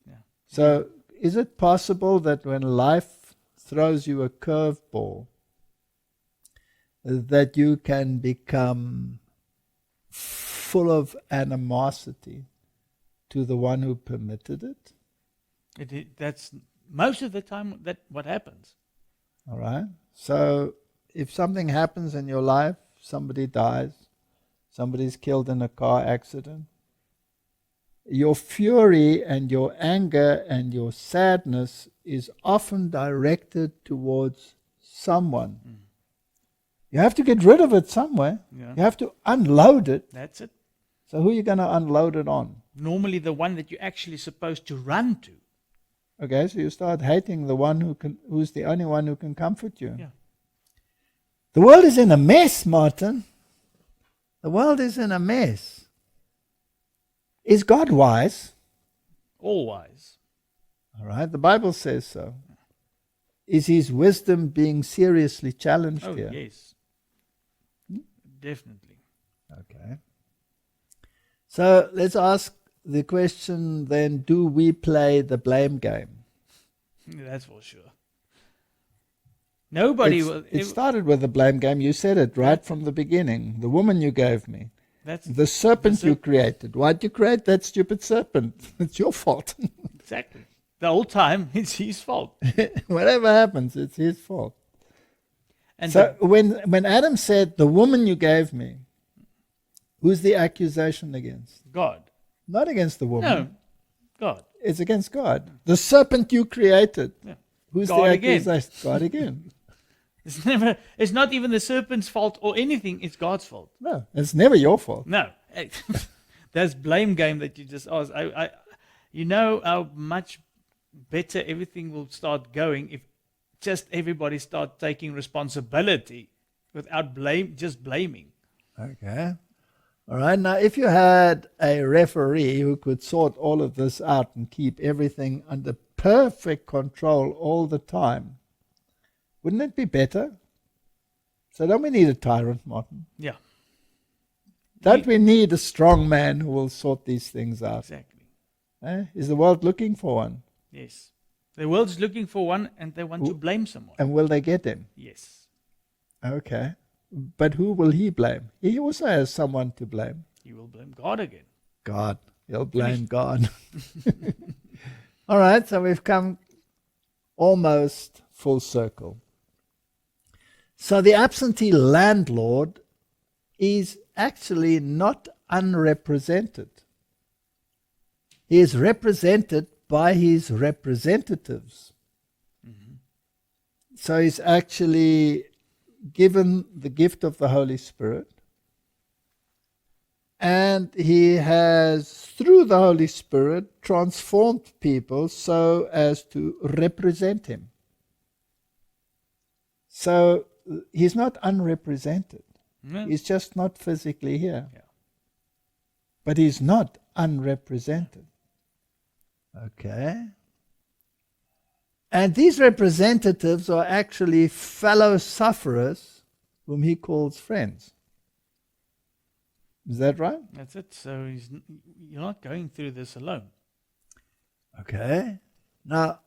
Yeah. So is it possible that when life throws you a curveball, that you can become full of animosity to the one who permitted it? That's most of the time that what happens. All right. So if something happens in your life, somebody dies, somebody's killed in a car accident, your fury and your anger and your sadness is often directed towards someone. You have to get rid of it somewhere. Yeah. You have to unload it. That's it. So who are you going to unload it on? Normally the one that you're actually supposed to run to. Okay, so you start hating the one who's the only one who can comfort you. Yeah. The world is in a mess, Martin. The world is in a mess. Is God wise? All wise. All right, the Bible says so. Is his wisdom being seriously challenged Oh, here? yes. Definitely. Okay. So let's ask the question then, do we play the blame game? That's for sure. Nobody will. It started with the blame game. You said it right from the beginning. The woman you gave me. That's the serpent you created. Why'd you create that stupid serpent? It's your fault. Exactly. The whole time, it's his fault. Whatever happens, it's his fault. And so when Adam said, the woman you gave me, who's the accusation against? God. Not against the woman. No, God. It's against God. The serpent you created. Yeah. Who's God the again. accusation? God again. It's not even the serpent's fault or anything, it's God's fault. No, it's never your fault. No. That's blame game that you just asked. You know how much better everything will start going if just everybody start taking responsibility without just blaming. Okay. All right. Now, if you had a referee who could sort all of this out and keep everything under perfect control all the time, wouldn't it be better? So don't we need a tyrant, Martin? Yeah. Don't we need a strong man who will sort these things out? Exactly. Is the world looking for one? Yes. The world's looking for one and they want to blame someone. And will they get him? Yes. Okay. But who will he blame? He also has someone to blame. He will blame God again. God. He'll blame God. All right, so we've come almost full circle. So the absentee landlord is actually not unrepresented. He is represented by his representatives. Mm-hmm. So he's actually given the gift of the Holy Spirit, and he has, through the Holy Spirit, transformed people so as to represent him. So he's not unrepresented. No. He's just not physically here. Yeah. But he's not unrepresented. Okay. And these representatives are actually fellow sufferers whom he calls friends. Is that right? That's it. So you're not going through this alone. Okay. Now,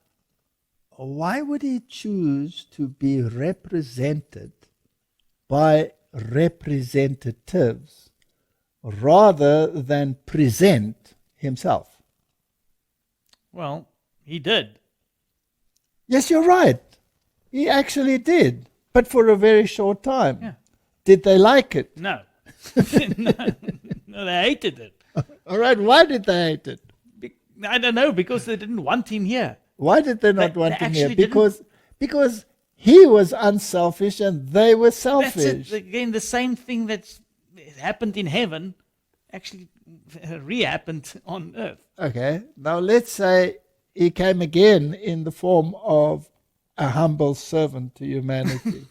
why would he choose to be represented by representatives rather than present himself? Well, he did. Yes, you're right. He actually did, but for a very short time. Yeah. Did they like it? No. No, they hated it. All right, why did they hate it? I don't know, because they didn't want him here. Why did they not want they him here? actually Because he was unselfish and they were That's selfish. it. Again, the same thing that's happened in heaven actually re-happened on earth. Okay, now let's say he came again in the form of a humble servant to humanity.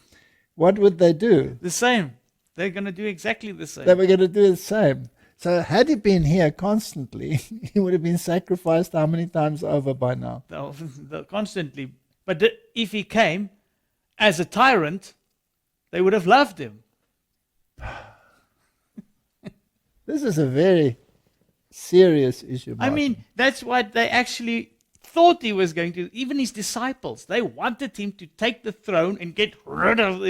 What would they do? The same. They're going to do exactly the same. They were going to do the same. So had he been here constantly, he would have been sacrificed how many times over by now? They'll constantly. But if he came as a tyrant, they would have loved him. This is a very serious issue, I Martin. mean, that's what they actually thought he was going to. Even his disciples, they wanted him to take the throne and get rid of,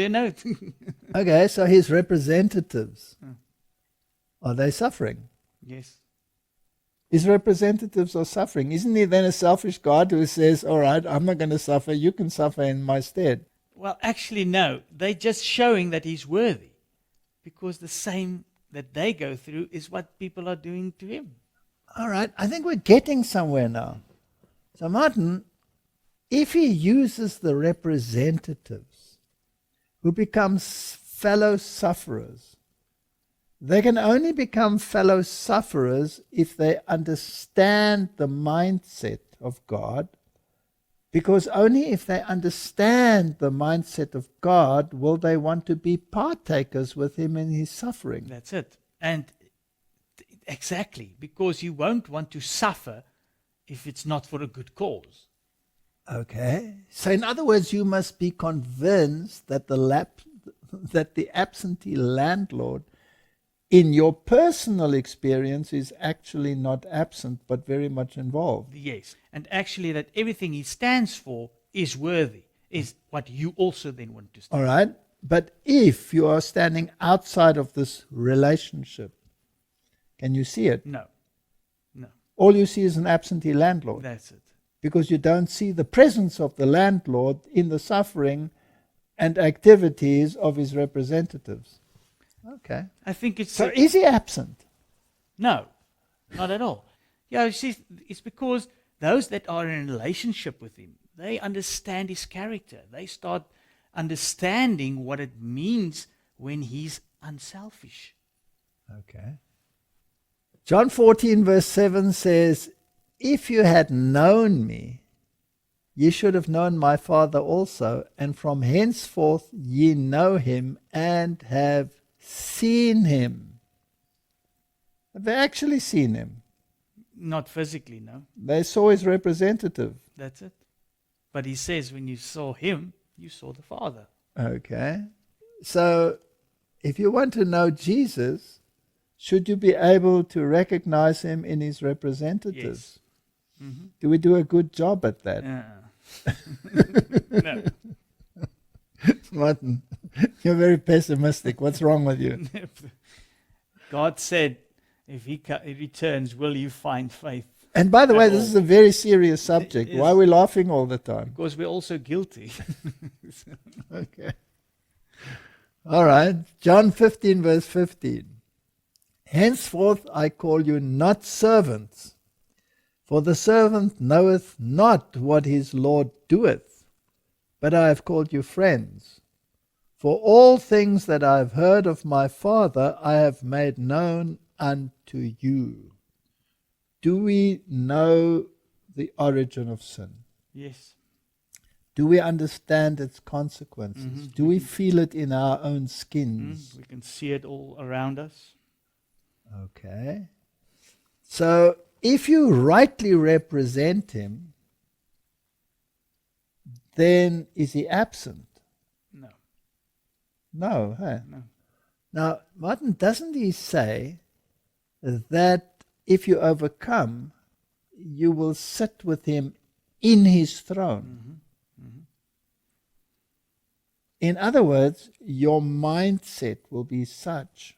Okay, so his representatives, are they suffering? Yes. His representatives are suffering. Isn't he then a selfish God who says, all right, I'm not going to suffer, you can suffer in my stead? Well, actually, no. They're just showing that he's worthy. Because the same that they go through is what people are doing to him. All right, I think we're getting somewhere now. So Martin, if he uses the representatives who become fellow sufferers, they can only become fellow sufferers if they understand the mindset of God, because only if they understand the mindset of God will they want to be partakers with him in his suffering. That's it. And exactly, because you won't want to suffer if it's not for a good cause. Okay. So in other words, you must be convinced that the absentee landlord in your personal experience is actually not absent but very much involved. Yes. And actually that everything he stands for is worthy, is what you also then want to stand All right. But if you are standing outside of this relationship, can you see it? No. No. All you see is an absentee landlord. That's it. Because you don't see the presence of the landlord in the suffering and activities of his representatives. Okay. I think it's... So is he absent? No, not at all. Yeah, you see, it's because those that are in a relationship with him, they understand his character. They start understanding what it means when he's unselfish. Okay. John 14 verse 7 says, if you had known me, ye should have known my Father also, and from henceforth ye know him and have seen him. Have they actually seen him? Not physically, no. They saw his representative. That's it. But he says when you saw him, you saw the Father. Okay. So, if you want to know Jesus, should you be able to recognize him in his representatives? Yes. Mm-hmm. Do we do a good job at that? No. Martin, you're very pessimistic. What's wrong with you? God said, if he returns, will you find faith? And by the way, this all. is a very serious subject. Why are we laughing all the time? Because we're also guilty. Okay. All right. John 15 verse 15. Henceforth I call you not servants, for the servant knoweth not what his Lord doeth, but I have called you friends. For all things that I have heard of my Father I have made known unto you. Do we know the origin of sin? Yes. Do we understand its consequences? Mm-hmm. Do we feel it in our own skins? We can see it all around us. Okay. So if you rightly represent him, then is he absent? No. No, huh? No. Now, Martin, doesn't he say that if you overcome, you will sit with him in his throne? Mm-hmm. Mm-hmm. In other words, your mindset will be such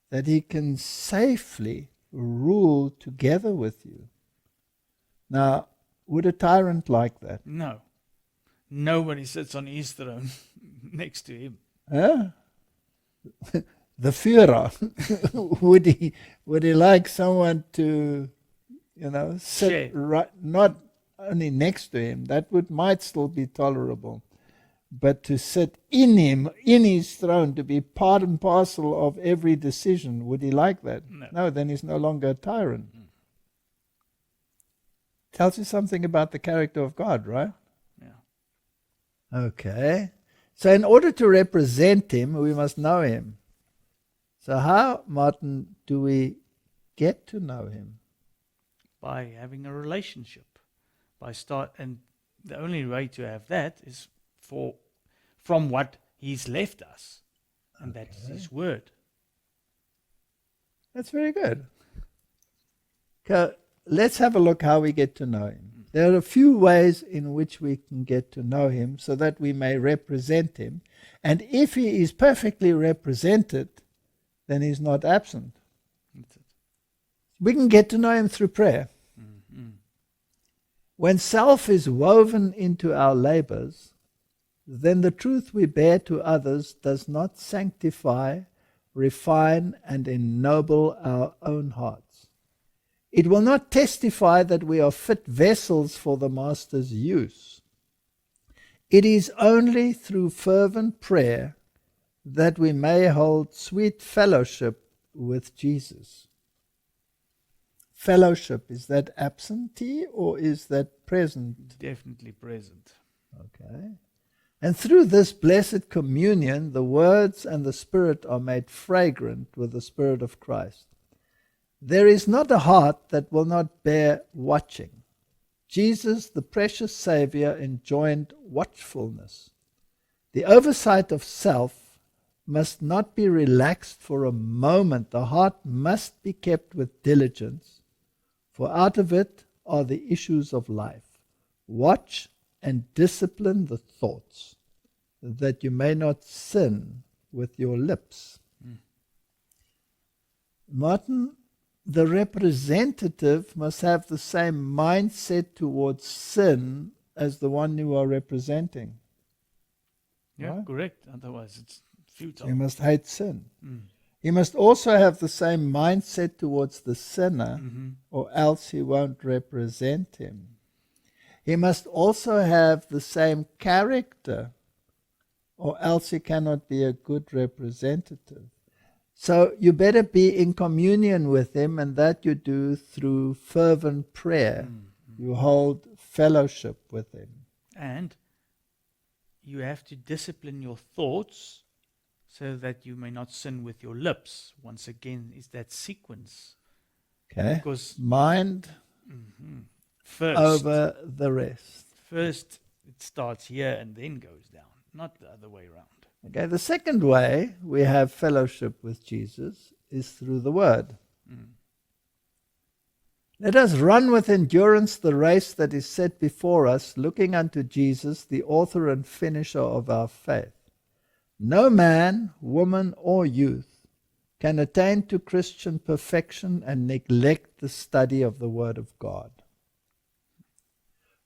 that he can safely rule together with you. Now, would a tyrant like that? No. Nobody sits on his throne next to him. Huh? the Führer, would he like someone to, sit right, not only next to him, that might still be tolerable, but to sit in him, in his throne, to be part and parcel of every decision, would he like that? No, then he's no longer a tyrant. Tells you something about the character of God, right? Yeah. Okay. So in order to represent him, we must know him. So how, Martin, do we get to know him? By having a relationship. And the only way to have that is from what he's left us. And that's his word. That's very good. Okay, let's have a look how we get to know him. There are a few ways in which we can get to know him so that we may represent him. And if he is perfectly represented, then he's not absent. We can get to know him through prayer. When self is woven into our labors, then the truth we bear to others does not sanctify, refine, and ennoble our own hearts. It will not testify that we are fit vessels for the Master's use. It is only through fervent prayer that we may hold sweet fellowship with Jesus. Fellowship, is that absentee or is that present? Definitely present. Okay. And through this blessed communion, the words and the Spirit are made fragrant with the Spirit of Christ. There is not a heart that will not bear watching. Jesus, the precious Saviour, enjoined watchfulness. The oversight of self must not be relaxed for a moment. The heart must be kept with diligence, for out of it are the issues of life. Watch and discipline the thoughts, that you may not sin with your lips. Martin, the representative must have the same mindset towards sin as the one you are representing. Yeah, right? Correct. Otherwise it's futile. You must hate sin. He must also have the same mindset towards the sinner, or else he won't represent him. He must also have the same character, or else he cannot be a good representative. So you better be in communion with him, and that you do through fervent prayer. You hold fellowship with him. And you have to discipline your thoughts so that you may not sin with your lips. Once again, is that sequence. Okay. Because mind first, over the rest. First it starts here and then goes down, not the other way around. Okay, the second way we have fellowship with Jesus is through the Word. Let us run with endurance the race that is set before us, looking unto Jesus, the author and finisher of our faith. No man, woman, or youth can attain to Christian perfection and neglect the study of the Word of God.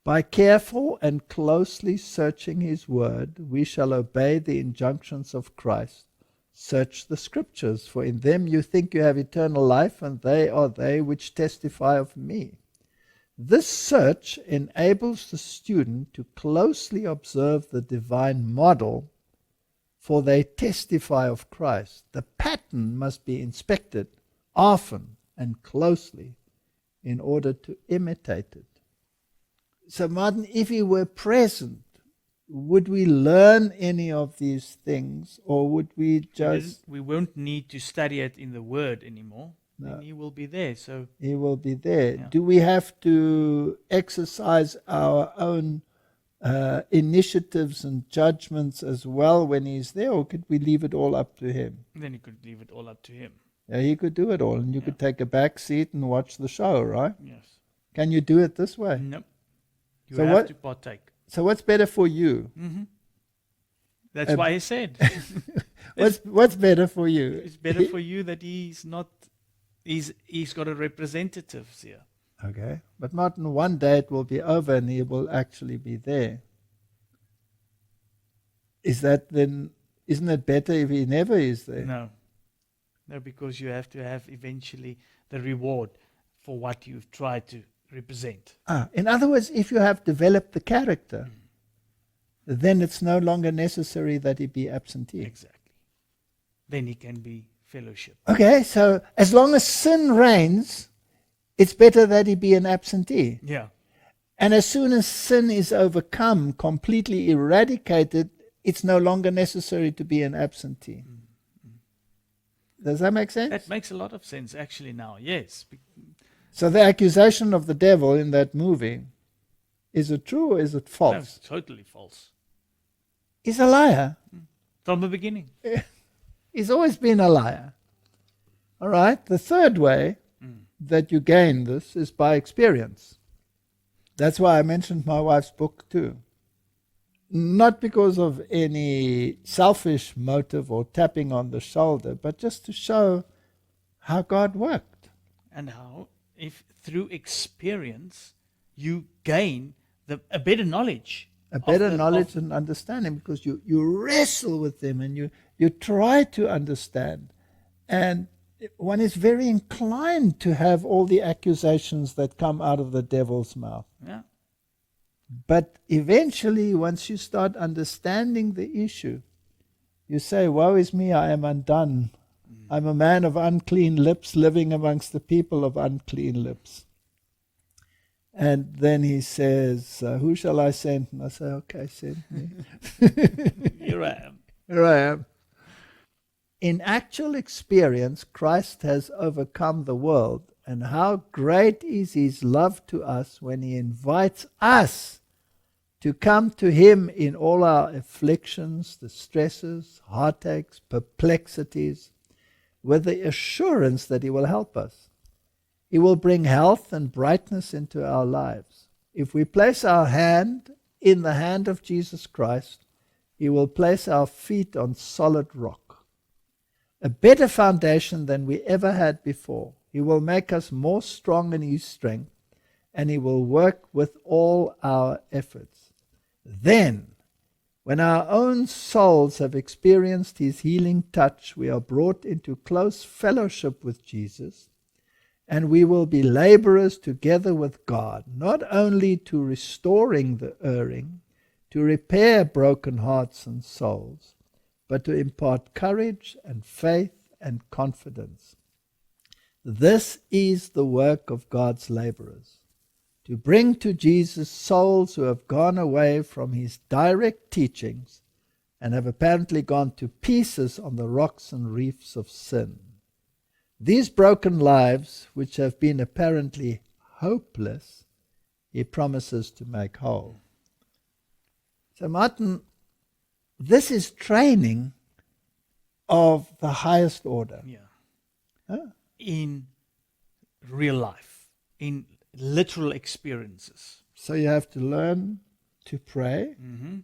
By careful and closely searching his word, we shall obey the injunctions of Christ. Search the Scriptures, for in them you think you have eternal life, and they are they which testify of me. This search enables the student to closely observe the divine model, for they testify of Christ. The pattern must be inspected often and closely in order to imitate it. So, Martin, if he were present, would we learn any of these things, or would we just... We won't need to study it in the Word anymore. No. Then he will be there. So he will be there. Yeah. Do we have to exercise our own initiatives and judgments as well when he's there, or could we leave it all up to him? then you could leave it all up to him. Yeah, he could do it all, and you could take a back seat and watch the show, right? Yes. Can you do it this way? Nope. You So have what- to partake. So what's better for you? That's why he said What's better for you? it's better for you that he's not. He's got a representative here. Okay. But Martin, one day it will be over and he will actually be there. Isn't it better if he never is there? No. No, because you have to have eventually the reward for what you've tried to represent. In other words, if you have developed the character, then it's no longer necessary that he be absentee. Exactly. Then he can be fellowship. Okay, so as long as sin reigns, it's better that he be an absentee. Yeah. And as soon as sin is overcome, completely eradicated, it's no longer necessary to be an absentee. Does that make sense? That makes a lot of sense actually now, yes. So the accusation of the devil in that movie, is it true or is it No, false? it's totally false. He's a liar. From the beginning. He's always been a liar. All right? The third way that you gain this is by experience. That's why I mentioned my wife's book too. Not because of any selfish motive or tapping on the shoulder, but just to show how God worked. And how, if through experience, you gain a better knowledge. A better knowledge and understanding, because you wrestle with them and you try to understand. And one is very inclined to have all the accusations that come out of the devil's mouth. Yeah. But eventually, once you start understanding the issue, you say, woe is me, I am undone. I'm a man of unclean lips, living amongst the people of unclean lips. And then he says, who shall I send? And I say, okay, send me. Here I am. Here I am. In actual experience, Christ has overcome the world. And how great is his love to us when he invites us to come to him in all our afflictions, distresses, heartaches, perplexities, with the assurance that he will help us. He will bring health and brightness into our lives. If we place our hand in the hand of Jesus Christ, he will place our feet on solid rock. A better foundation than we ever had before. He will make us more strong in his strength, and he will work with all our efforts. Then, when our own souls have experienced his healing touch, we are brought into close fellowship with Jesus, and we will be laborers together with God, not only to restoring the erring, to repair broken hearts and souls, but to impart courage and faith and confidence. This is the work of God's laborers, to bring to Jesus souls who have gone away from his direct teachings and have apparently gone to pieces on the rocks and reefs of sin. These broken lives, which have been apparently hopeless, he promises to make whole. So Martin, this is training of the highest order. Yeah. Huh? In real life, in literal experiences. So you have to learn to pray. Mm-hmm.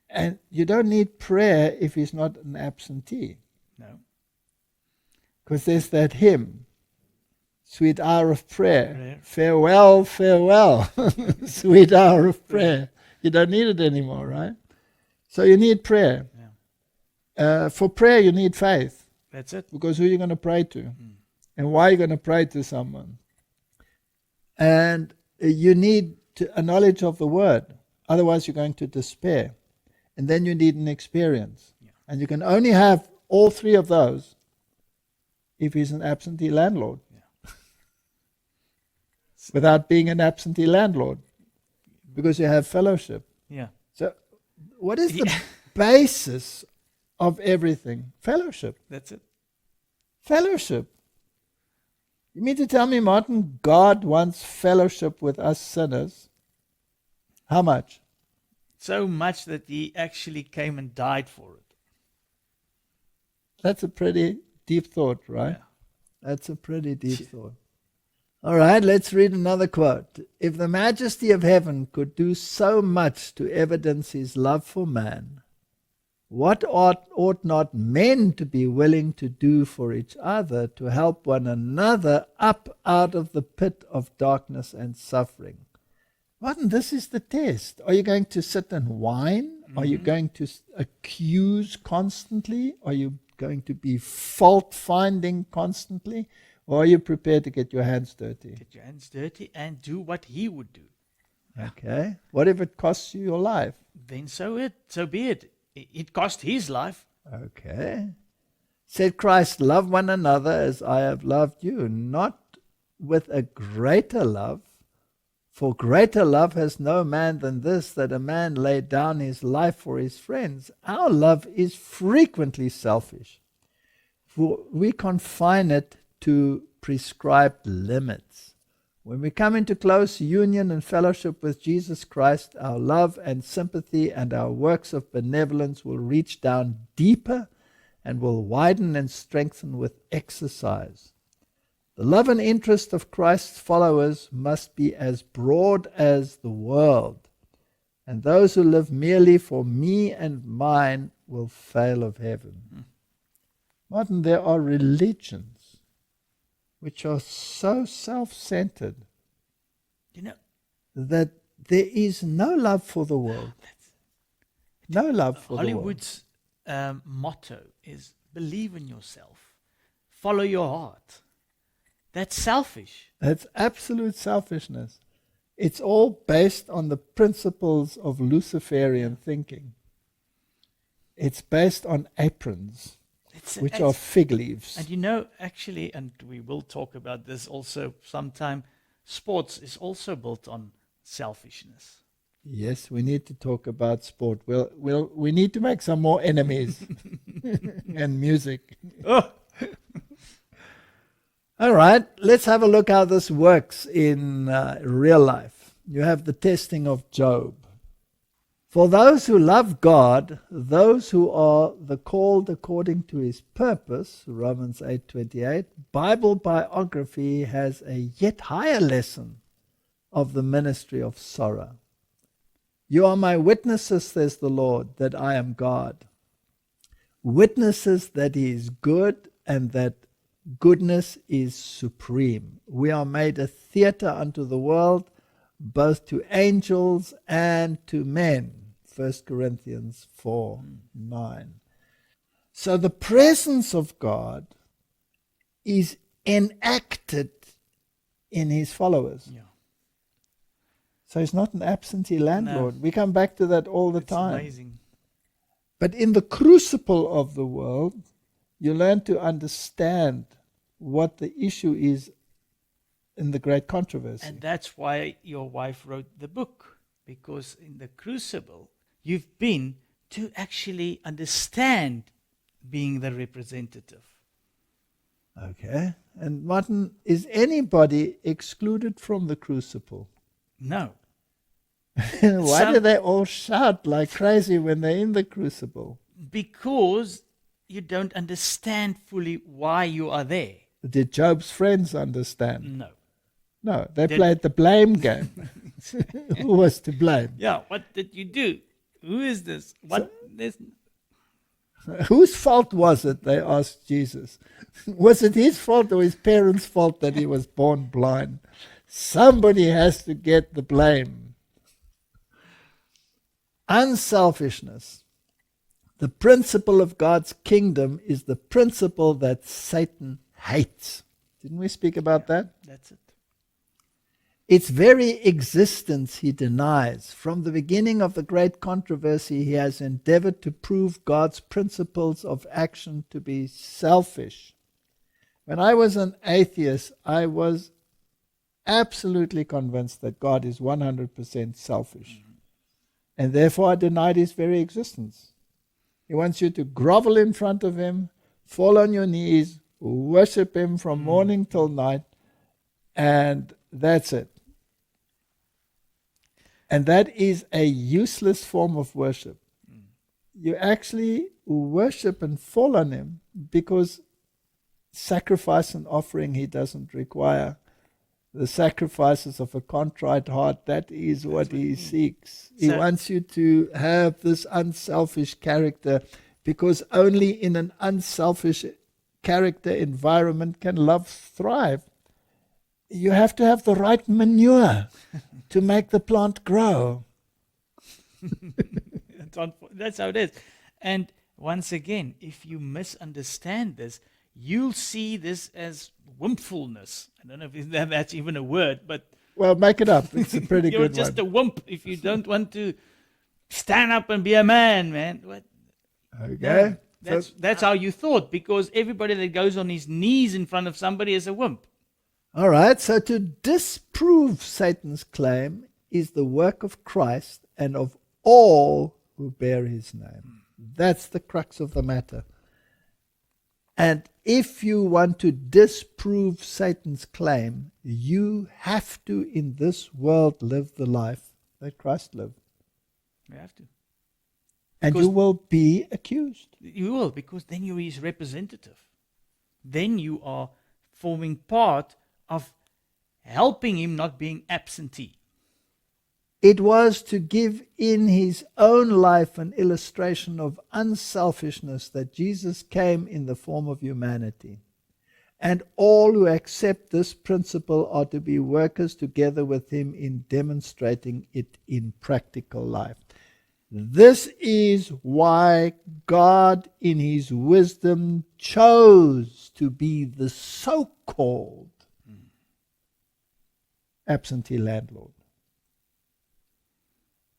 And you don't need prayer if he's not an absentee. No. Because there's that hymn, sweet hour of prayer. Farewell, farewell, sweet hour of prayer. You don't need it anymore, right? So you need prayer. Yeah. For prayer, you need faith. That's it. Because who are you going to pray to? And why are you going to pray to someone? And you need a knowledge of the word. Otherwise, you're going to despair. And then you need an experience. Yeah. And you can only have all three of those if he's an absentee landlord. Yeah. Without being an absentee landlord. Because you have fellowship. Yeah. So what is the basis of everything? Fellowship. That's it. Fellowship. You mean to tell me, Martin, God wants fellowship with us sinners? How much? So much that he actually came and died for it. That's a pretty deep thought, right? Yeah. That's a pretty deep thought. All right, let's read another quote. If the majesty of heaven could do so much to evidence his love for man, what ought not men to be willing to do for each other to help one another up out of the pit of darkness and suffering? Martin, this is the test. Are you going to sit and whine? Mm-hmm. Are you going to accuse constantly? Are you going to be fault-finding constantly? Or are you prepared to get your hands dirty? Get your hands dirty and do what he would do. Okay. What if it costs you your life? Then so be it. It cost his life. Okay. Said Christ, love one another as I have loved you, not with a greater love. For greater love has no man than this, that a man lay down his life for his friends. Our love is frequently selfish, for we confine it to prescribed limits. When we come into close union and fellowship with Jesus Christ, our love and sympathy and our works of benevolence will reach down deeper and will widen and strengthen with exercise. The love and interest of Christ's followers must be as broad as the world, and those who live merely for me and mine will fail of heaven. Martin, there are religions which are so self-centered that there is no love for the world. No love for the world. Hollywood's motto is believe in yourself, follow your heart. That's selfish. That's absolute selfishness. It's all based on the principles of Luciferian thinking. It's based on aprons, which are fig leaves. And actually, and we will talk about this also sometime, sports is also built on selfishness. Yes, we need to talk about sport. We need to make some more enemies and music. Oh. All right, let's have a look how this works in real life. You have the testing of Job. For those who love God, those who are the called according to his purpose, Romans 8:28, Bible biography has a yet higher lesson of the ministry of sorrow. You are my witnesses, says the Lord, that I am God. Witnesses that he is good and that goodness is supreme. We are made a theater unto the world, both to angels and to men. 1 Corinthians 4:9. So the presence of God is enacted in his followers. Yeah. So he's not an absentee landlord. No. We come back to that all the time. Amazing. But in the crucible of the world, you learn to understand what the issue is in the great controversy. And that's why your wife wrote the book, because in the crucible, you've been to actually understand being the representative. Okay. And Martin, is anybody excluded from the crucible? No. Why do they all shout like crazy when they're in the crucible? Because you don't understand fully why you are there. Did Job's friends understand? No. No, they played the blame game. Who was to blame? Yeah, what did you do? Who is this? Whose fault was it, they asked Jesus. Was it his fault or his parents' fault that he was born blind? Somebody has to get the blame. Unselfishness. The principle of God's kingdom is the principle that Satan hates. Didn't we speak about that? That's it. Its very existence he denies. From the beginning of the great controversy, he has endeavored to prove God's principles of action to be selfish. When I was an atheist, I was absolutely convinced that God is 100% selfish. And therefore I denied his very existence. He wants you to grovel in front of him, fall on your knees, worship him from morning till night, and that's it. And that is a useless form of worship. You actually worship and fall on him because sacrifice and offering he doesn't require. The sacrifices of a contrite heart, that is what he seeks. He wants you to have this unselfish character, because only in an unselfish character environment can love thrive. You have to have the right manure to make the plant grow. That's how it is. And once again, if you misunderstand this, you'll see this as wimpfulness. I don't know if that's even a word, but Well, make it up. It's a pretty you're good just one. a wimp if you don't want to stand up and be a man, man. What? Okay. No, So- that's how you thought, because everybody that goes on his knees in front of somebody is a wimp. All right. So to disprove Satan's claim is the work of Christ and of all who bear his name. That's the crux of the matter. And if you want to disprove Satan's claim, you have to, in this world, live the life that Christ lived. You have to. And Because you will be accused. You will, because then you're his representative. Then you are forming part of helping him, not being absentee. It was to give in his own life an illustration of unselfishness that Jesus came in the form of humanity. And all who accept this principle are to be workers together with him in demonstrating it in practical life. This is why God, in his wisdom, chose to be the so-called absentee landlord.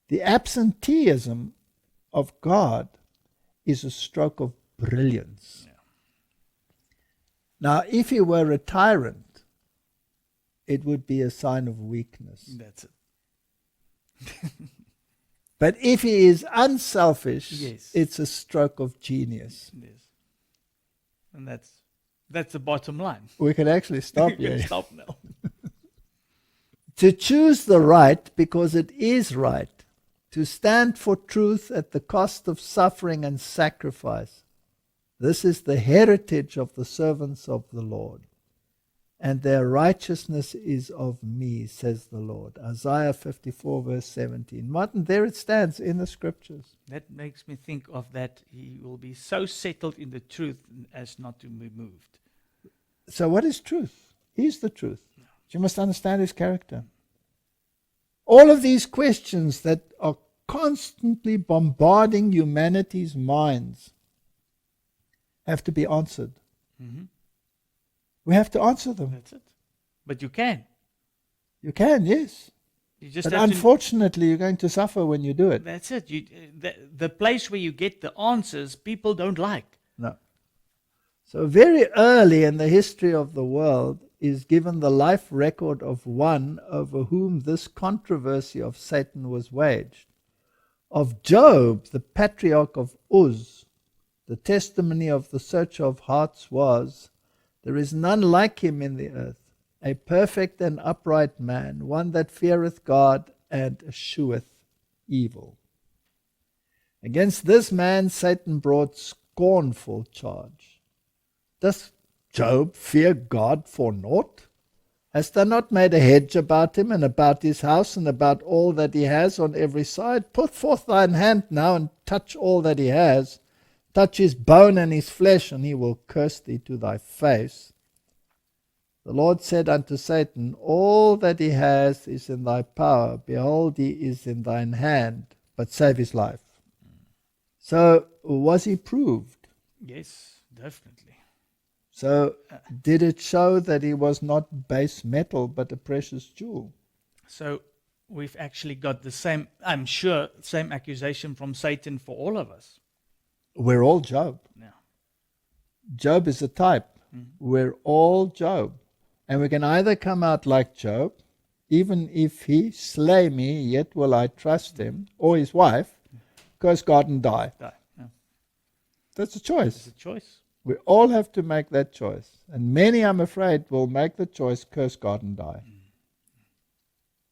The absenteeism of God is a stroke of brilliance. Yeah. Now, if he were a tyrant, it would be a sign of weakness. That's it. But if he is unselfish, Yes. it's a stroke of genius. Yes. And that's the bottom line. We could actually stop You can here. stop now. To choose the right because it is right, to stand for truth at the cost of suffering and sacrifice. This is the heritage of the servants of the Lord. And their righteousness is of me, says the Lord. Isaiah 54 verse 17. Martin, there it stands in the scriptures. That makes me think of that he will be so settled in the truth as not to be moved. So what is truth? He's the truth. You must understand his character. All of these questions that are constantly bombarding humanity's minds have to be answered. Mm-hmm. We have to answer them. That's it. But you can. You can, yes. You just But have to. unfortunately, you're going to suffer when you do it. That's it. The place where you get the answers, people don't like. No. So very early in the history of the world is given the life record of one over whom this controversy of Satan was waged. Of Job, the patriarch of Uz, the testimony of the searcher of hearts was, there is none like him in the earth, a perfect and upright man, one that feareth God and escheweth evil. Against this man Satan brought scornful charge. Does Job fear God for naught? Hast thou not made a hedge about him and about his house and about all that he has on every side? Put forth thine hand now and touch all that he has. Touch his bone and his flesh, and he will curse thee to thy face. The Lord said unto Satan, all that he has is in thy power. Behold, he is in thine hand, but save his life. So was he proved? Yes, definitely. So did it show that he was not base metal, but a precious jewel? So we've actually got the same, I'm sure, same accusation from Satan for all of us. We're all Job. Yeah. Job is a type. We're all Job. And we can either come out like Job, even if he slay me, yet will I trust him, or his wife, curse God and die. Yeah. That's a choice. It's a choice. We all have to make that choice. And many, I'm afraid, will make the choice, curse God and die.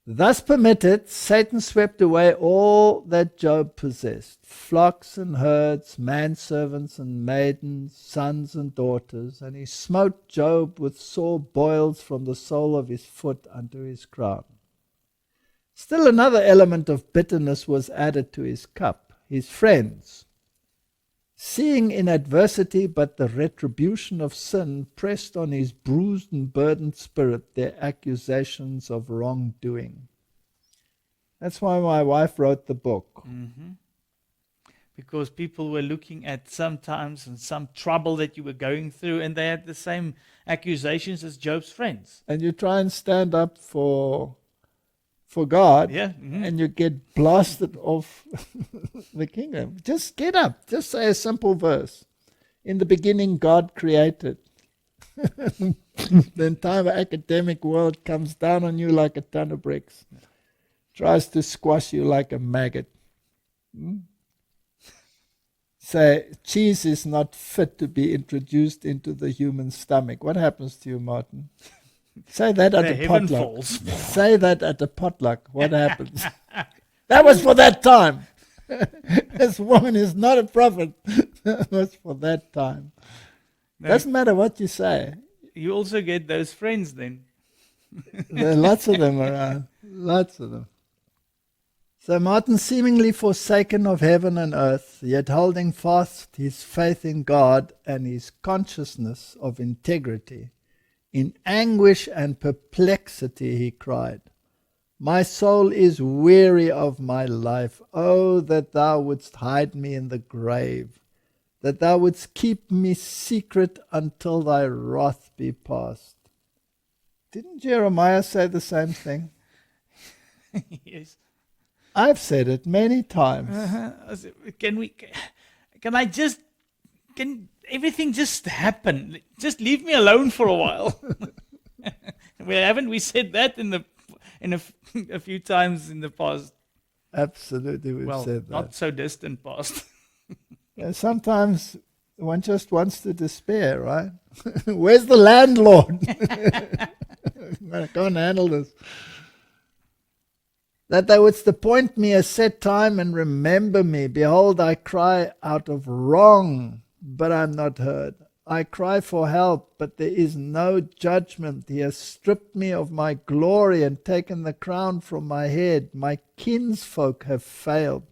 Thus permitted, Satan swept away all that Job possessed, flocks and herds, manservants and maidens, sons and daughters, and he smote Job with sore boils from the sole of his foot unto his crown. Still another element of bitterness was added to his cup. His friends, seeing in adversity but the retribution of sin, pressed on his bruised and burdened spirit their accusations of wrongdoing. That's why my wife wrote the book. Mm-hmm. because people were looking at sometimes and some trouble that you were going through, and they had the same accusations as Job's friends. And you try and stand up for God, Yeah. and you get blasted off the kingdom. Just get up. Just say a simple verse. In the beginning, God created. The entire academic world comes down on you like a ton of bricks. Tries to squash you like a maggot. Say, cheese is not fit to be introduced into the human stomach. What happens to you, Martin? Say that at a potluck. Falls. Say that at a potluck. What happens? That was for that time. This woman is not a prophet. That was for that time. No, Doesn't matter what you say. you also get those friends then. There are lots of them around. Lots of them. So Martin, seemingly forsaken of heaven and earth, yet holding fast his faith in God and his consciousness of integrity, in anguish and perplexity he cried, "My soul is weary of my life. Oh, that thou wouldst hide me in the grave, that thou wouldst keep me secret until thy wrath be past." Didn't Jeremiah say the same thing? Yes. I've said it many times. Can everything just happen? Just leave me alone for a while. Well, haven't we said that a few times in the past? Absolutely, we've said that. Not so distant past. Yeah, sometimes one just wants to despair, right? Where's the landlord? I can't handle this. That thou wouldst appoint me a set time and remember me. Behold, I cry out of wrong, but I am not heard. I cry for help, but there is no judgment. He has stripped me of my glory and taken the crown from my head. My kinsfolk have failed,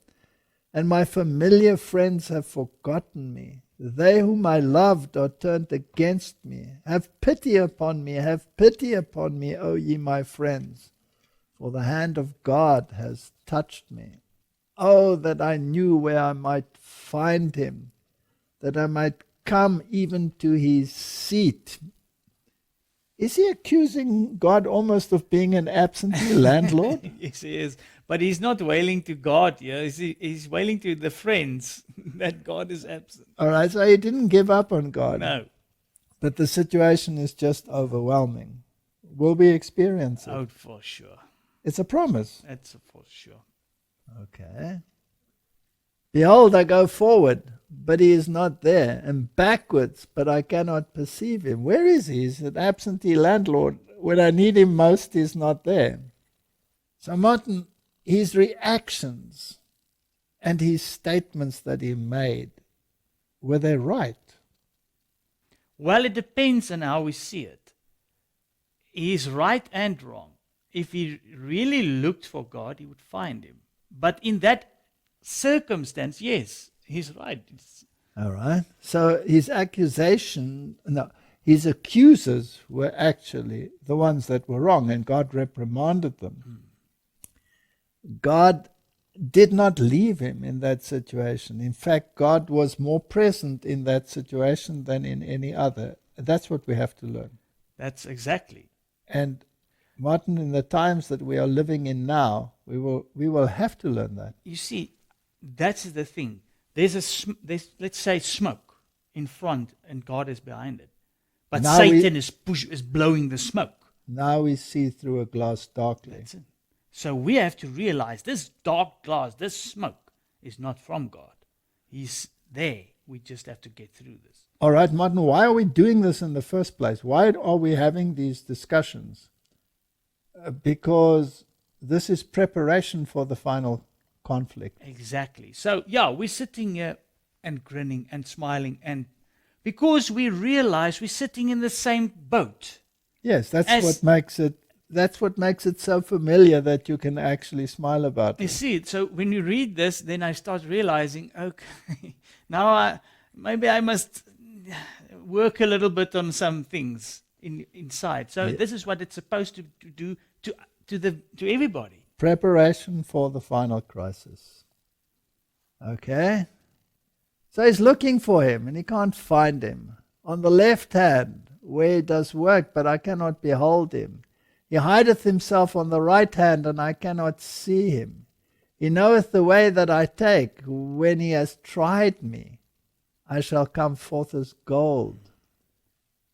and my familiar friends have forgotten me. They whom I loved are turned against me. Have pity upon me, O ye my friends. For the hand of God has touched me. Oh, that I knew where I might find him, that I might come even to his seat. Is he accusing God almost of being an absentee landlord? Yes, he is. But he's not wailing to God here. He's wailing to the friends that God is absent. All right, so he didn't give up on God. No. But the situation is just overwhelming. Will we experience it? Oh, for sure. It's a promise. That's for sure. Okay. Behold, I go forward, but he is not there, and backwards, but I cannot perceive him. Where is he? He's an absentee landlord. When I need him most, he's not there. So Martin, his reactions and his statements that he made, were they right? Well, it depends on how we see it. He's right and wrong. If he really looked for God, he would find him. But in that circumstance, yes, he's right. All right. So his accusers were actually the ones that were wrong, and God reprimanded them. God did not leave him in that situation. In fact, God was more present in that situation than in any other. That's what we have to learn. That's exactly. And Martin, in the times that we are living in now, we will have to learn that. You see, that's the thing. There's let's say smoke in front, and God is behind it. But now Satan is blowing the smoke. Now we see through a glass darkly. That's it. So we have to realize this dark glass, this smoke, is not from God. He's there. We just have to get through this. All right, Martin, why are we doing this in the first place? Why are we having these discussions? Because this is preparation for the final conflict. Exactly. So, yeah, we're sitting here and grinning and smiling, and because we realize we're sitting in the same boat. Yes, that's what makes it so familiar that you can actually smile about it. You see, so when you read this, then I start realizing, okay, now maybe I must work a little bit on some things inside. So this is what it's supposed to do to everybody. Preparation for the final crisis. Okay? So he's looking for him and he can't find him. On the left hand, where he does work, but I cannot behold him. He hideth himself on the right hand, and I cannot see him. He knoweth the way that I take. When he has tried me, I shall come forth as gold.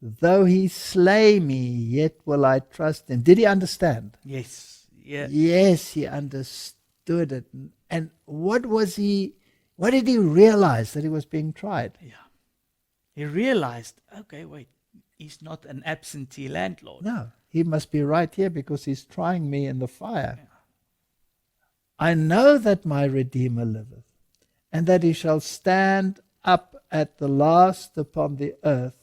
Though he slay me, yet will I trust him. Did he understand? Yes. Yeah. Yes, he understood it. And what did he realize that he was being tried? Yeah. He realized, okay, wait, he's not an absentee landlord. No, he must be right here because he's trying me in the fire. Yeah. I know that my Redeemer liveth, and that he shall stand up at the last upon the earth,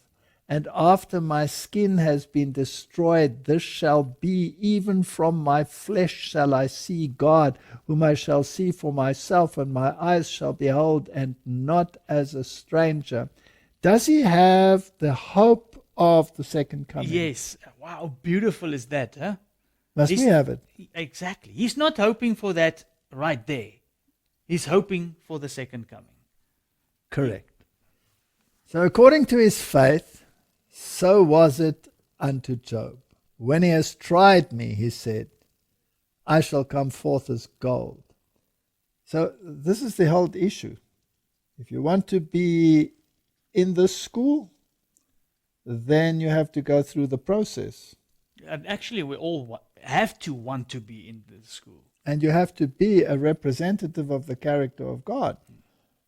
and after my skin has been destroyed, this shall be, even from my flesh shall I see God, whom I shall see for myself, and my eyes shall behold, and not as a stranger. Does he have the hope of the second coming? Yes. Wow, beautiful is that, huh? Must we have it? Exactly. He's not hoping for that right there. He's hoping for the second coming. Correct. So according to his faith, so was it unto Job. When he has tried me, he said, I shall come forth as gold. So this is the whole issue. If you want to be in this school, then you have to go through the process. And actually, we all have to want to be in the school. And you have to be a representative of the character of God.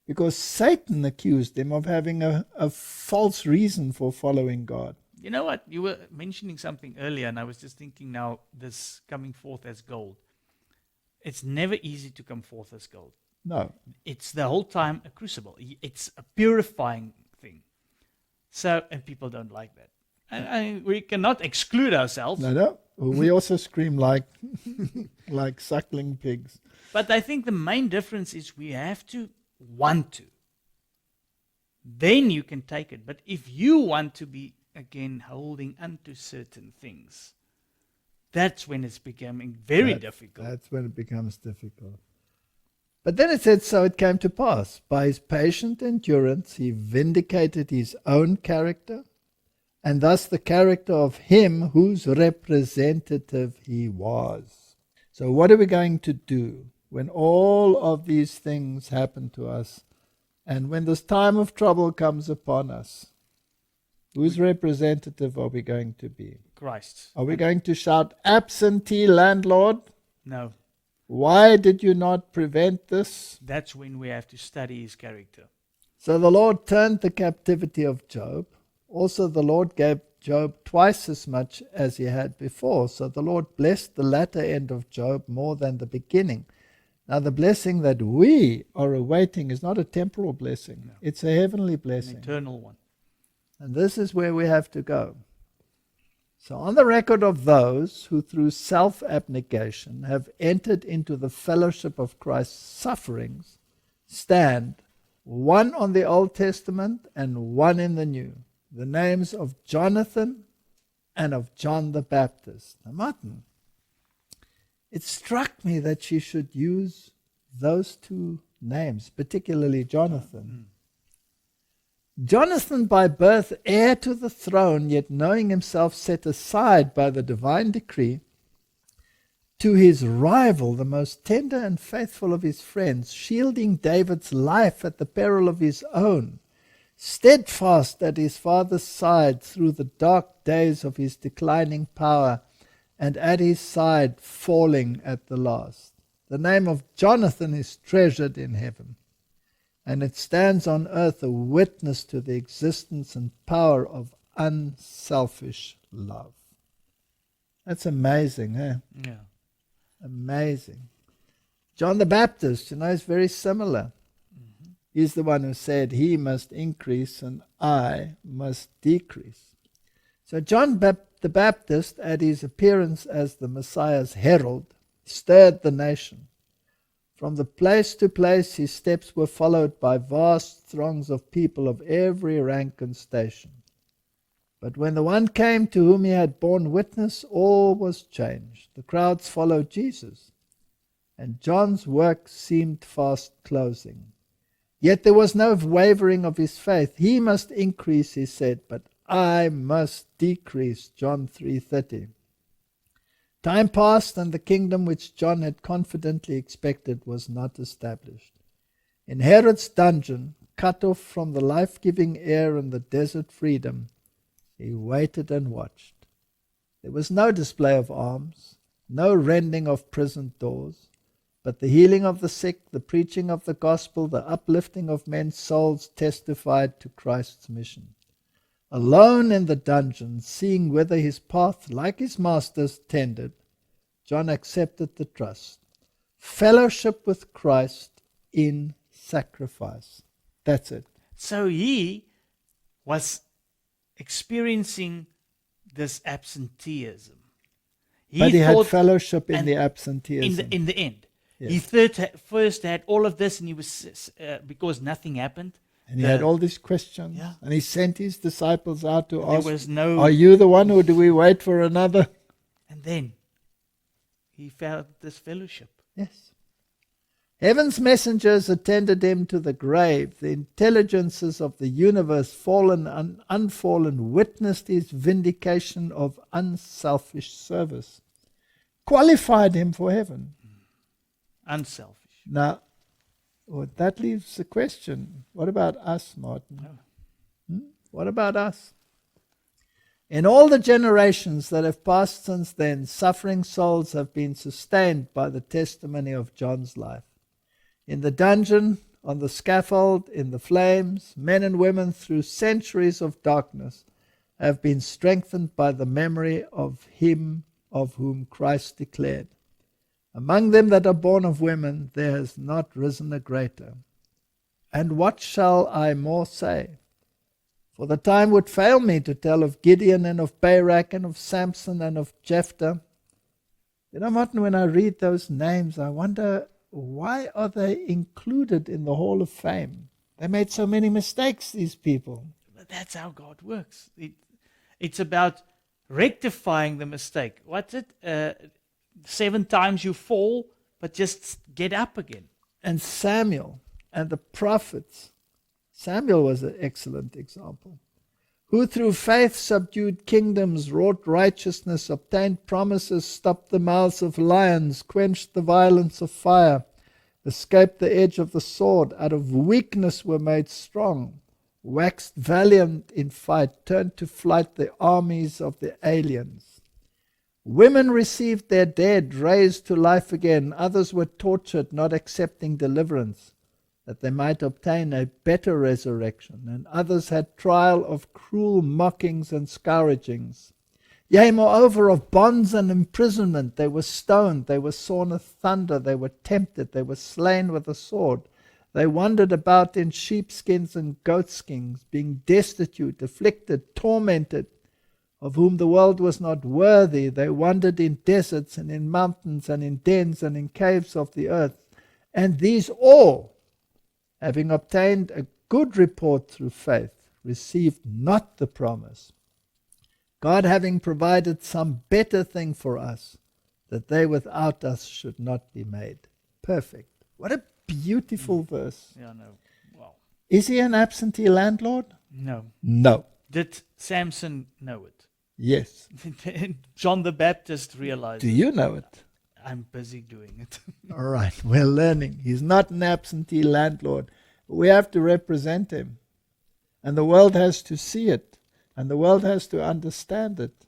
Because Satan accused him of having a false reason for following God. You know what? You were mentioning something earlier, and I was just thinking now, this coming forth as gold. It's never easy to come forth as gold. No. It's the whole time a crucible. It's a purifying thing. So, and people don't like that. And we cannot exclude ourselves. No. We also scream like suckling pigs. But I think the main difference is we have to want to. Then you can take it. But if you want to be, again, holding unto certain things, that's when it's becoming very difficult. That's when it becomes difficult. But then it said, so it came to pass. By his patient endurance, he vindicated his own character, and thus the character of him whose representative he was. So what are we going to do when all of these things happen to us, and when this time of trouble comes upon us? Whose representative are we going to be? Christ. Are we going to shout, absentee landlord? No. Why did you not prevent this? That's when we have to study his character. So the Lord turned the captivity of Job. Also the Lord gave Job twice as much as he had before. So the Lord blessed the latter end of Job more than the beginning. Now the blessing that we are awaiting is not a temporal blessing. No. It's a heavenly blessing. An eternal one. And this is where we have to go. So on the record of those who through self-abnegation have entered into the fellowship of Christ's sufferings, stand one on the Old Testament and one in the New, the names of Jonathan and of John the Baptist. Now, Martin, it struck me that she should use those two names, particularly Jonathan. Jonathan, by birth heir to the throne, yet knowing himself set aside by the divine decree, to his rival, the most tender and faithful of his friends, shielding David's life at the peril of his own, steadfast at his father's side through the dark days of his declining power, and at his side falling at the last. The name of Jonathan is treasured in heaven, and it stands on earth a witness to the existence and power of unselfish love. That's amazing, eh? Yeah. Amazing. John the Baptist, is very similar. Mm-hmm. He's the one who said, he must increase and I must decrease. So John the Baptist, at his appearance as the Messiah's herald, stirred the nation. From the place to place his steps were followed by vast throngs of people of every rank and station. But when the one came to whom he had borne witness, all was changed. The crowds followed Jesus, and John's work seemed fast closing. Yet there was no wavering of his faith. He must increase, he said, but I must decrease. John 3:30. Time passed, and the kingdom which John had confidently expected was not established. In Herod's dungeon, cut off from the life-giving air and the desert freedom, he waited and watched. There was no display of arms, no rending of prison doors, but the healing of the sick, the preaching of the gospel, the uplifting of men's souls testified to Christ's mission. Alone in the dungeon, seeing whither his path, like his master's, tended, John accepted the trust. Fellowship with Christ in sacrifice. That's it. So he was experiencing this absenteeism. But he had fellowship in the absenteeism. In the end. Yes. He first had all of this, and he was because nothing happened. And he had all these questions. Yeah. And he sent his disciples out to ask, no, are you the one, or do we wait for another? And then he found this fellowship. Yes. Heaven's messengers attended him to the grave. The intelligences of the universe, fallen and unfallen, witnessed his vindication of unselfish service, qualified him for heaven. Unselfish. Now, that leaves the question, what about us, Martin? What about us? In all the generations that have passed since then, suffering souls have been sustained by the testimony of John's life. In the dungeon, on the scaffold, in the flames, men and women through centuries of darkness have been strengthened by the memory of him of whom Christ declared, among them that are born of women, there has not risen a greater. And what shall I more say? For the time would fail me to tell of Gideon and of Barak and of Samson and of Jephthah. You know, Martin, when I read those names, I wonder, why are they included in the Hall of Fame? They made so many mistakes, these people. But that's how God works. It's about rectifying the mistake. What's it? 7 times you fall, but just get up again. And Samuel and the prophets. Samuel was an excellent example. Who through faith subdued kingdoms, wrought righteousness, obtained promises, stopped the mouths of lions, quenched the violence of fire, escaped the edge of the sword, out of weakness were made strong, waxed valiant in fight, turned to flight the armies of the aliens. Women received their dead, raised to life again. Others were tortured, not accepting deliverance, that they might obtain a better resurrection. And others had trial of cruel mockings and scourgings. Yea, moreover, of bonds and imprisonment. They were stoned, they were sawn with thunder, they were tempted, they were slain with a sword. They wandered about in sheepskins and goatskins, being destitute, afflicted, tormented, of whom the world was not worthy. They wandered in deserts and in mountains and in dens and in caves of the earth. And these all, having obtained a good report through faith, received not the promise, God having provided some better thing for us, that they without us should not be made perfect. What a beautiful verse. Yeah, no. Wow. Is he an absentee landlord? No. No. Did Samson know it? Yes. John the Baptist realized. Do you know it? I'm busy doing it. All right, we're learning. He's not an absentee landlord. We have to represent him. And the world has to see it. And the world has to understand it.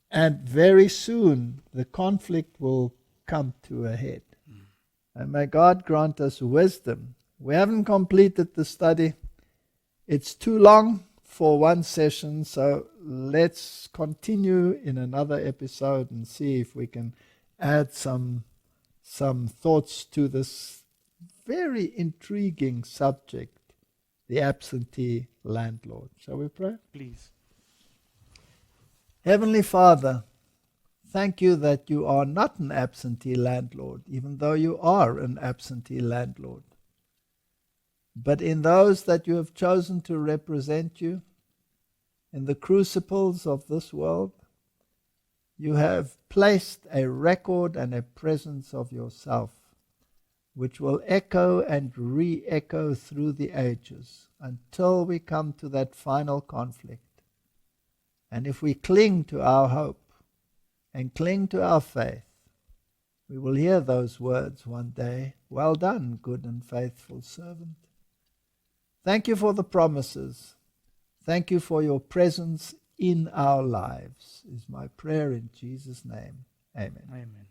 And very soon, the conflict will come to a head. And may God grant us wisdom. We haven't completed the study. It's too long for one session, so let's continue in another episode and see if we can add some thoughts to this very intriguing subject, the absentee landlord. Shall we pray? Please. Heavenly Father, thank you that you are not an absentee landlord, even though you are an absentee landlord. But in those that you have chosen to represent you, in the crucibles of this world, you have placed a record and a presence of yourself which will echo and re-echo through the ages until we come to that final conflict. And if we cling to our hope and cling to our faith, we will hear those words one day, "Well done, good and faithful servant." Thank you for the promises. Thank you for your presence in our lives, is my prayer in Jesus' name. Amen. Amen.